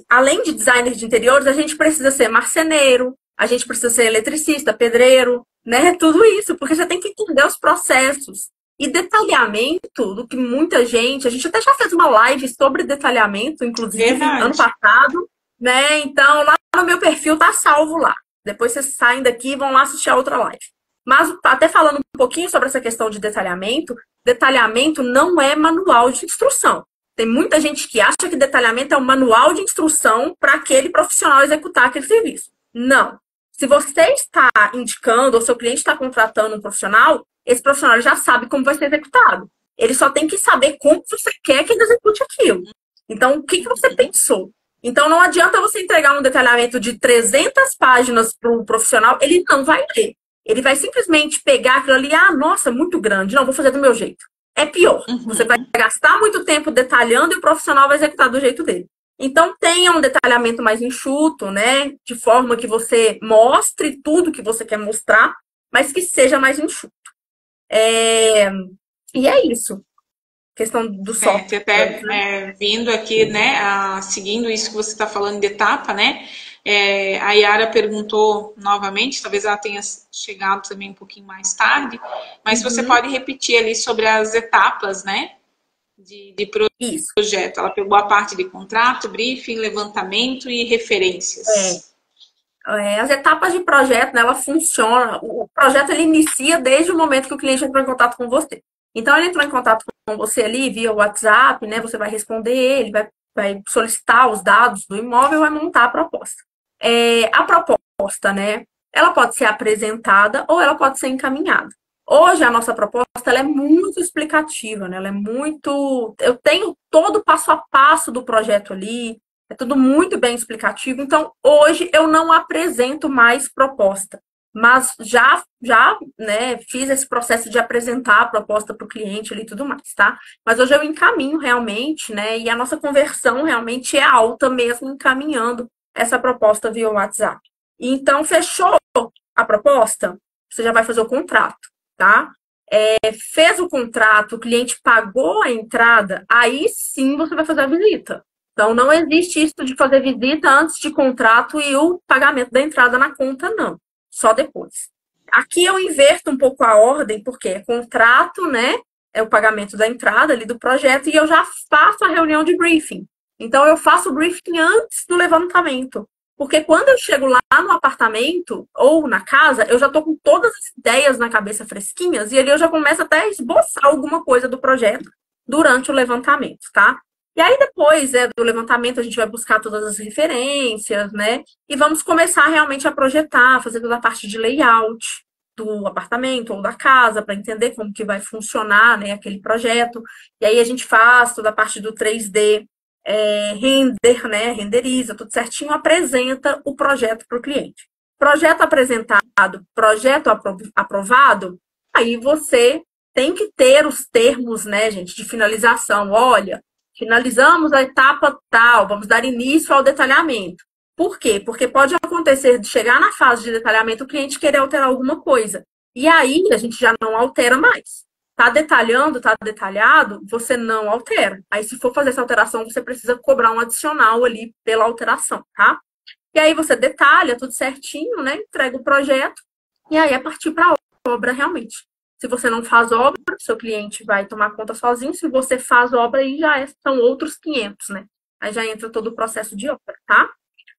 Além de designer de interiores, a gente precisa ser marceneiro, a gente precisa ser eletricista, pedreiro, né? Tudo isso, porque você tem que entender os processos. E detalhamento, do que muita gente... A gente até já fez uma live sobre detalhamento, inclusive, ano passado, né? Então, lá no meu perfil tá salvo lá. Depois vocês saem daqui e vão lá assistir a outra live. Mas até falando um pouquinho sobre essa questão de detalhamento, detalhamento não é manual de instrução. Tem muita gente que acha que detalhamento é um manual de instrução para aquele profissional executar aquele serviço. Não. Se você está indicando, ou seu cliente está contratando um profissional, esse profissional já sabe como vai ser executado. Ele só tem que saber como você quer que ele execute aquilo. Então, o que você pensou? Então, não adianta você entregar um detalhamento de 300 páginas para o profissional, ele não vai ler. Ele vai simplesmente pegar aquilo ali, ah, nossa, muito grande, não, vou fazer do meu jeito. É pior. Você vai gastar muito tempo detalhando e o profissional vai executar do jeito dele. Então, tenha um detalhamento mais enxuto, né? De forma que você mostre tudo que você quer mostrar, mas que seja mais enxuto. E é isso. Questão do software. Até vindo aqui, né, seguindo isso que você está falando de etapa, né? A Yara perguntou novamente, talvez ela tenha chegado também um pouquinho mais tarde, mas você pode repetir ali sobre as etapas, né? De projeto. Ela pegou a parte de contrato, briefing, levantamento e referências. As etapas de projeto, né, ela funciona. O projeto ele inicia desde o momento que o cliente entrou em contato com você. Então, ele entrou em contato com você ali via WhatsApp, né? Você vai responder ele, vai solicitar os dados do imóvel e vai montar a proposta. A proposta, né? Ela pode ser apresentada ou ela pode ser encaminhada. Hoje, a nossa proposta ela é muito explicativa, né? Ela é muito... Eu tenho todo o passo a passo do projeto ali, é tudo muito bem explicativo. Então, hoje, eu não apresento mais proposta. Mas já né, fiz esse processo de apresentar a proposta para o cliente ali e tudo mais, tá? Mas hoje eu encaminho realmente, né? E a nossa conversão realmente é alta mesmo encaminhando essa proposta via WhatsApp. Então, fechou a proposta, você já vai fazer o contrato, tá? Fez o contrato, o cliente pagou a entrada, aí sim você vai fazer a visita. Então, não existe isso de fazer visita antes de contrato e o pagamento da entrada na conta, não. Só depois. Aqui eu inverto um pouco a ordem, porque é contrato, né? É o pagamento da entrada ali do projeto e eu já faço a reunião de briefing. Então, eu faço o briefing antes do levantamento. Porque quando eu chego lá no apartamento ou na casa, eu já estou com todas as ideias na cabeça fresquinhas e ali eu já começo até a esboçar alguma coisa do projeto durante o levantamento, tá? E aí, depois do levantamento, a gente vai buscar todas as referências, né? E vamos começar realmente a projetar, fazer toda a parte de layout do apartamento ou da casa, para entender como que vai funcionar, né, aquele projeto. E aí a gente faz toda a parte do 3D, render, né? Renderiza, tudo certinho, apresenta o projeto para o cliente. Projeto apresentado, projeto aprovado, aí você tem que ter os termos, né, gente, de finalização. Olha, finalizamos a etapa tal, vamos dar início ao detalhamento. Por quê? Porque pode acontecer de chegar na fase de detalhamento o cliente querer alterar alguma coisa. E aí a gente já não altera mais. Tá detalhando, tá detalhado, você não altera. Aí se for fazer essa alteração, você precisa cobrar um adicional ali pela alteração, tá? E aí você detalha tudo certinho, né? Entrega o projeto e aí é partir para obra realmente. Se você não faz obra, seu cliente vai tomar conta sozinho. Se você faz obra, aí já são outros 500, né? Aí já entra todo o processo de obra, tá?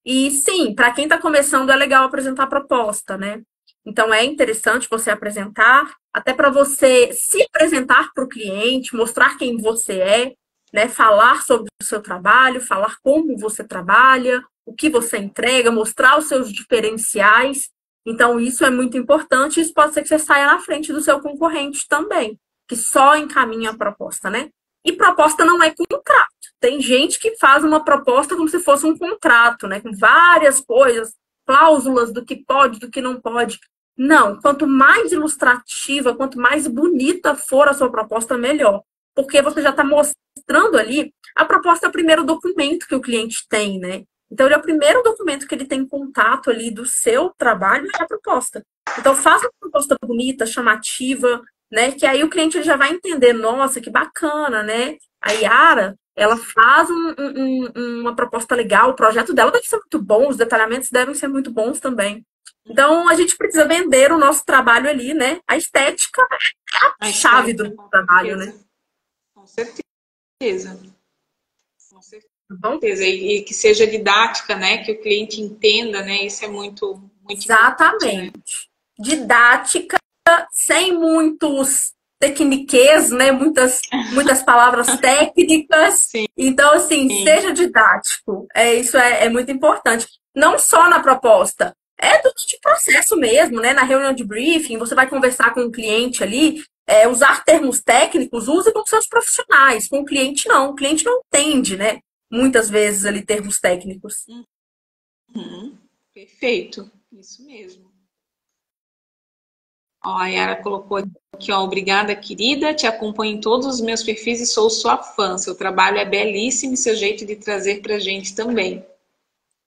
E sim, para quem está começando é legal apresentar a proposta, né? Então é interessante você apresentar, até para você se apresentar para o cliente, mostrar quem você é, né? Falar sobre o seu trabalho, falar como você trabalha, o que você entrega, mostrar os seus diferenciais. Então, isso é muito importante. Isso pode ser que você saia na frente do seu concorrente também, que só encaminha a proposta, né? E proposta não é contrato. Tem gente que faz uma proposta como se fosse um contrato, né? Com várias coisas, cláusulas do que pode, do que não pode. Não, quanto mais ilustrativa, quanto mais bonita for a sua proposta, melhor. Porque você já está mostrando ali, a proposta é o primeiro documento que o cliente tem, né? Então, ele é o primeiro documento que ele tem contato ali do seu trabalho, é a proposta. Então, faça uma proposta bonita, chamativa, né? Que aí o cliente ele já vai entender, nossa, que bacana, né? A Yara, ela faz uma proposta legal, o projeto dela deve ser muito bom, os detalhamentos devem ser muito bons também. Então, a gente precisa vender o nosso trabalho ali, né? A estética é a chave do trabalho, né? Com certeza. Com certeza. tá bom? E que seja didática, né? Que o cliente entenda, né? Isso é muito importante, né? Exatamente. Didática, sem muitos tecniquez, né? Muitas palavras técnicas. Sim, Então, assim, seja didático. Isso é muito importante. Não só na proposta, é tudo de processo mesmo, né? Na reunião de briefing, você vai conversar com o cliente ali, usar termos técnicos, use com seus profissionais. Com o cliente, não. O cliente não entende, né? Muitas vezes ali termos técnicos. perfeito. Isso mesmo. Ó, a Yara colocou aqui, ó, obrigada, querida. Te acompanho em todos os meus perfis e sou sua fã. Seu trabalho é belíssimo e seu jeito de trazer pra gente também.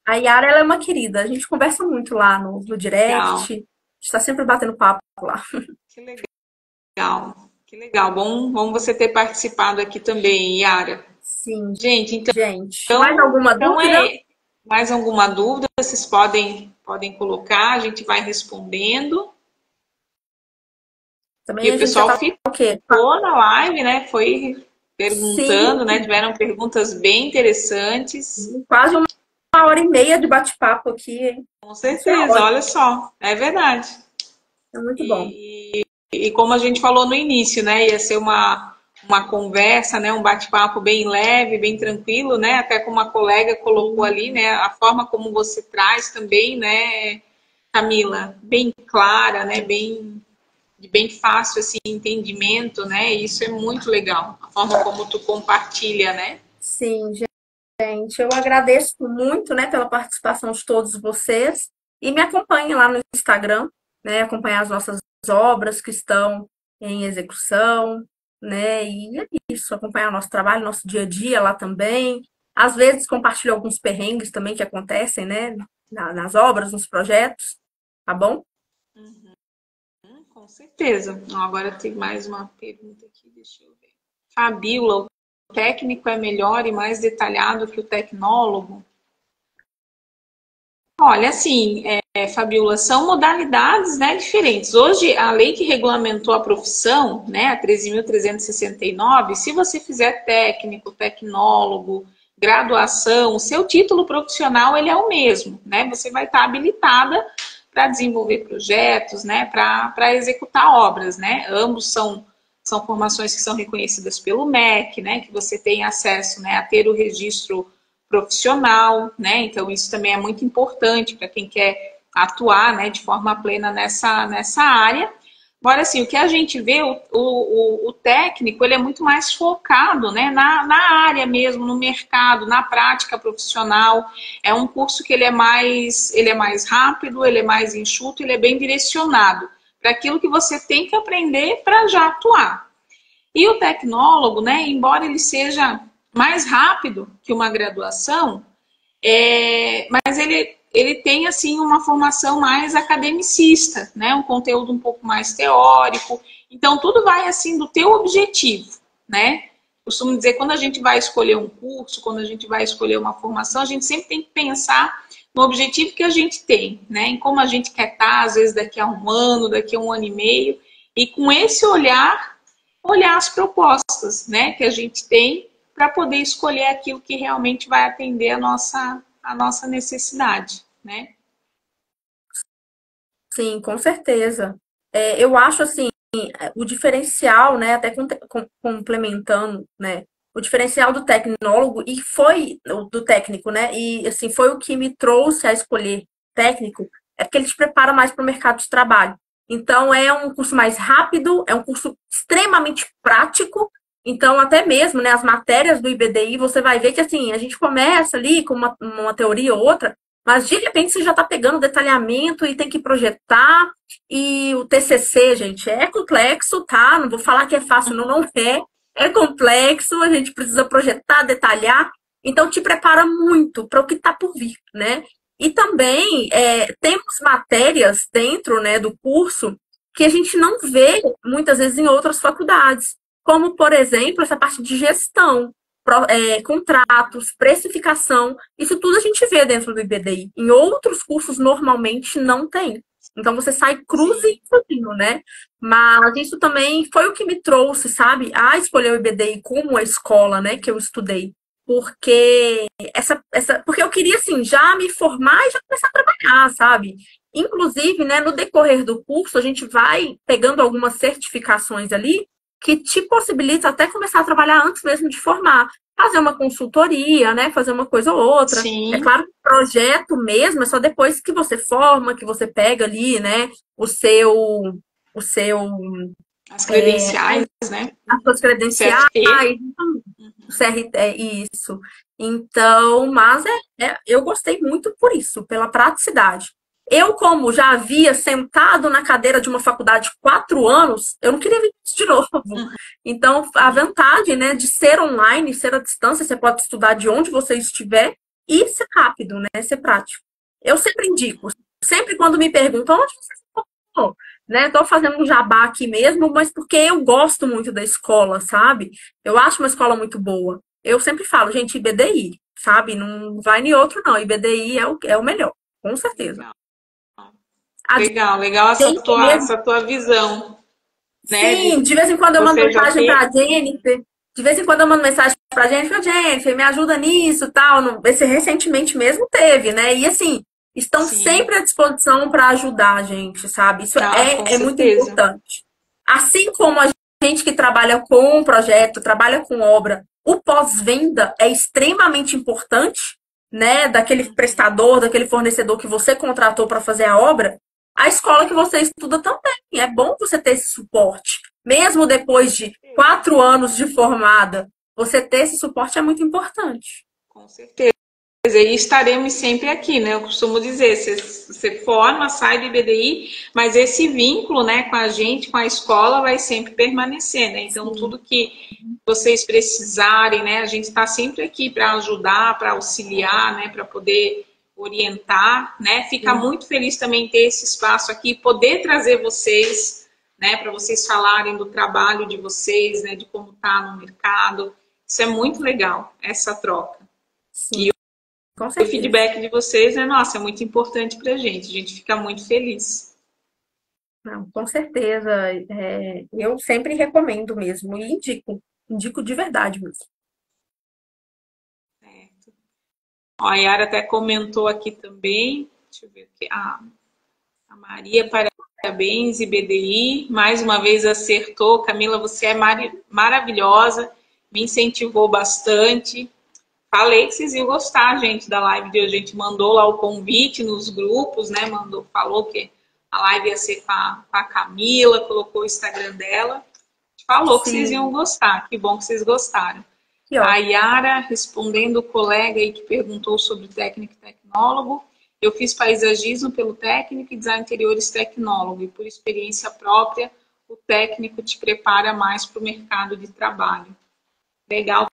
A Yara, ela é uma querida. A gente conversa muito lá no Legal, direct. A gente está sempre batendo papo lá. que legal, que legal. Bom você ter participado aqui também, Yara. Sim, Gente, gente. Mais alguma então dúvida? mais alguma dúvida, vocês podem colocar, a gente vai respondendo. E Também o a gente já pessoal tá o quê? ficou na live, né? Foi Sim, perguntando, né? Tiveram perguntas bem interessantes. quase uma hora e meia de bate-papo aqui, hein? Com Isso é certeza, olha ótimo. só, é verdade. É muito bom. E como a gente falou no início, né? Ia ser uma conversa, né? Um bate-papo bem leve, bem tranquilo, né? Até como a colega colocou ali, né? A forma como você traz também, né, Camila, bem clara, né? Bem fácil assim entendimento, né? Isso é muito legal. A forma como tu compartilha, né? Sim, gente. Eu agradeço muito, né, pela participação de todos vocês. E me acompanhe lá no Instagram, né? Acompanhar as nossas obras que estão em execução, né? E é isso, acompanhar nosso trabalho, nosso dia a dia lá também. Às vezes compartilho alguns perrengues também que acontecem, né? Nas obras, nos projetos, tá bom? Com certeza. Agora tem mais uma pergunta aqui, deixa eu ver. Fabíola, o técnico é melhor e mais detalhado que o tecnólogo? Olha, assim, Fabiola, são modalidades, né, diferentes. Hoje, a lei que regulamentou a profissão, né, a 13.369, se você fizer técnico, tecnólogo, graduação, o seu título profissional ele é o mesmo, né? Você vai estar habilitada para desenvolver projetos, né, para executar obras, né? Ambos são formações que são reconhecidas pelo MEC, né, que você tem acesso, né, a ter o registro profissional, né? Então isso também é muito importante para quem quer atuar, né, de forma plena nessa área. Agora, assim, o que a gente vê, o técnico, ele é muito mais focado, né, na área mesmo, no mercado, na prática profissional. É um curso que ele é mais rápido, ele é mais enxuto, ele é bem direcionado para aquilo que você tem que aprender para já atuar. E o tecnólogo, né, embora ele seja mais rápido que uma graduação, mas ele tem assim uma formação mais academicista, né, um conteúdo um pouco mais teórico. Então tudo vai assim do teu objetivo, né? Costumo dizer, quando a gente vai escolher um curso, quando a gente vai escolher uma formação, a gente sempre tem que pensar no objetivo que a gente tem, né? Em como a gente quer estar, às vezes daqui a um ano, daqui a um ano e meio, e com esse olhar as propostas, né, que a gente tem para poder escolher aquilo que realmente vai atender a nossa necessidade, né? Sim, com certeza. Eu acho assim, o diferencial, né, até complementando, né, o diferencial do tecnólogo e foi do técnico, né, e assim foi o que me trouxe a escolher técnico, é porque ele te prepara mais para o mercado de trabalho. Então é um curso mais rápido, é um curso extremamente prático. Então até mesmo, né, as matérias do IBDI, você vai ver que assim a gente começa ali com uma teoria ou outra, mas de repente você já está pegando detalhamento e tem que projetar. E o TCC, gente, é complexo, tá? Não vou falar que é fácil, não, não é. É complexo, a gente precisa projetar, detalhar. Então, te prepara muito para o que está por vir, né? E também temos matérias dentro, né, do curso que a gente não vê muitas vezes em outras faculdades, como, por exemplo, essa parte de gestão, contratos, precificação. Isso tudo a gente vê dentro do IBDI. Em outros cursos, normalmente, não tem. Então você sai cruz Sim, e sozinho, né? Mas isso também foi o que me trouxe, sabe, a escolher o IBDI como a escola, né, que eu estudei. porque porque eu queria, assim, já me formar e já começar a trabalhar, sabe? Inclusive, né, no decorrer do curso, a gente vai pegando algumas certificações ali que te possibilita até começar a trabalhar antes mesmo de formar. Fazer uma consultoria, né? Fazer uma coisa ou outra. É Sim, claro que o projeto mesmo é só depois que você forma, que você pega ali, né, o seu, as credenciais, né? as suas credenciais, CFP. o CRT, isso. Então, mas eu gostei muito por isso, pela praticidade. Eu, como já havia sentado na cadeira de uma faculdade 4 anos, eu não queria vir isso de novo. Então, a vantagem, né, de ser online, ser à distância, você pode estudar de onde você estiver e ser rápido, né, ser prático. Eu sempre indico, sempre quando me perguntam onde você se formou, né, tô fazendo um jabá aqui mesmo, mas porque eu gosto muito da escola, sabe? Eu acho uma escola muito boa. Eu sempre falo, gente, IBDI, sabe? Não vai em outro, não. IBDI é o melhor, com certeza. Legal, A legal, legal gente mesmo, essa tua visão, né? sim, de vez em quando eu mando Você já mensagem ter. pra Jennifer. De vez em quando eu mando mensagem pra Jennifer, Jennifer, me ajuda nisso, tal. Esse recentemente mesmo teve, né? E assim, estão Sim, sempre à disposição para ajudar a gente, sabe? Isso ah, com é muito certeza. importante. Assim como a gente que trabalha com projeto, trabalha com obra, o pós-venda é extremamente importante, né? Daquele prestador, daquele fornecedor que você contratou para fazer a obra, a escola que você estuda também. É bom você ter esse suporte. Mesmo depois de 4 anos de formada, você ter esse suporte é muito importante. Com certeza. E estaremos sempre aqui, né? Eu costumo dizer, você forma, sai do IBDI, mas esse vínculo, né, com a gente, com a escola, vai sempre permanecer, né? Então, Sim, tudo que vocês precisarem, né, a gente está sempre aqui para ajudar, para auxiliar, né, para poder orientar, né? Ficar sim. muito feliz também em ter esse espaço aqui, poder trazer vocês, né, para vocês falarem do trabalho de vocês, né, de como está no mercado. Isso é muito legal, essa troca. Sim, com O certeza. feedback de vocês, né, nossa, é muito importante para a gente fica muito feliz. Não, com certeza. Eu sempre recomendo mesmo e indico de verdade mesmo. Ó, a Yara até comentou aqui também, deixa eu ver aqui, a Maria, parabéns, IBDI, mais uma vez acertou. Camila, você é maravilhosa, me incentivou bastante. Falei que vocês iam gostar, gente, da live de hoje. A gente mandou lá o convite nos grupos, né? Falou que a live ia ser com a Camila, colocou o Instagram dela. Falou que vocês iam Sim, gostar. Que bom que vocês gostaram. que A ótimo. Yara, respondendo o colega aí que perguntou sobre técnico e tecnólogo, eu fiz paisagismo pelo técnico e design interiores tecnólogo, e por experiência própria, o técnico te prepara mais para o mercado de trabalho. Legal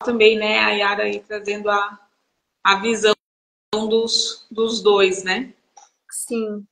também, né, a Yara aí trazendo a visão dos dois, né? Sim.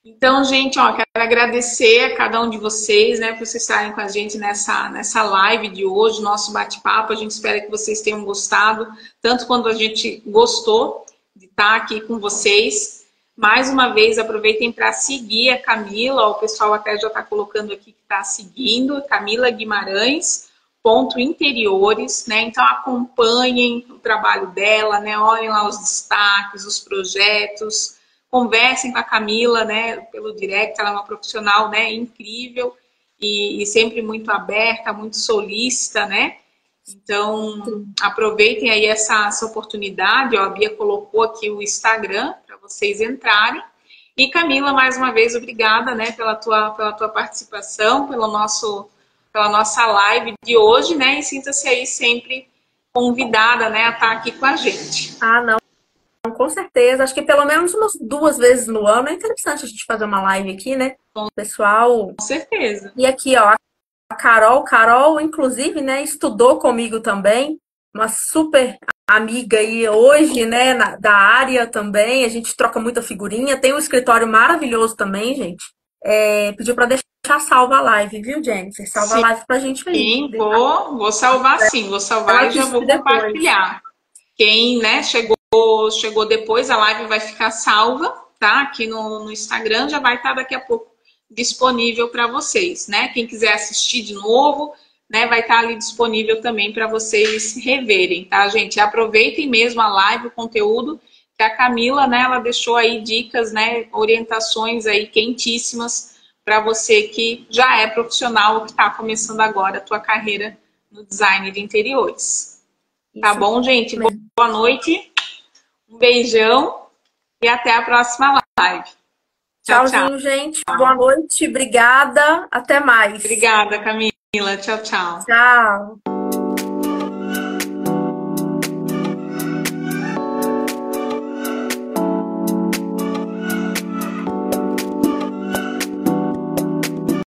Então, gente, ó, quero agradecer a cada um de vocês, né, por vocês estarem com a gente nessa live de hoje, nosso bate-papo. A gente espera que vocês tenham gostado, tanto quanto a gente gostou de estar aqui com vocês. Mais uma vez, aproveitem para seguir a Camila, ó, o pessoal até já está colocando aqui que está seguindo, Camila Guimarães, ponto interiores, né? Então acompanhem o trabalho dela, né? Olhem lá os destaques, os projetos, conversem com a Camila, né, pelo direct, ela é uma profissional, né, incrível e sempre muito aberta, muito solícita, né? Então, Sim. aproveitem aí essa oportunidade, ó, a Bia colocou aqui o Instagram para vocês entrarem. E Camila, mais uma vez, obrigada, né, pela tua participação, pela nossa live de hoje, né? E sinta-se aí sempre convidada, né, a estar aqui com a gente. Ah, não, com certeza. Acho que pelo menos umas 2 vezes no ano é interessante a gente fazer uma live aqui, né? Pessoal. Com certeza. E aqui, ó, a Carol, inclusive, né, estudou comigo também, uma super amiga aí hoje, né, da área também. A gente troca muita figurinha. Tem um escritório maravilhoso também, gente. Pediu para deixar salva a live, viu, Jennifer? Salva a Sim. live pra gente aí. Sim, vou salvar sim, vou Ela salvar e já disse vou depois. compartilhar. Quem, né, chegou depois, a live vai ficar salva, tá? Aqui no Instagram, já vai estar daqui a pouco disponível para vocês, né? Quem quiser assistir de novo, né, vai estar ali disponível também para vocês reverem, tá, gente? Aproveitem mesmo a live, o conteúdo, que a Camila, né, ela deixou aí dicas, né, orientações aí quentíssimas para você que já é profissional ou que está começando agora a tua carreira no design de interiores. Tá Isso bom, gente? mesmo. Boa noite, um beijão e até a próxima live. Tchau, tchau. Tchauzinho, gente. Boa noite. Obrigada. Até mais. Obrigada, Camila. Tchau, tchau. Tchau.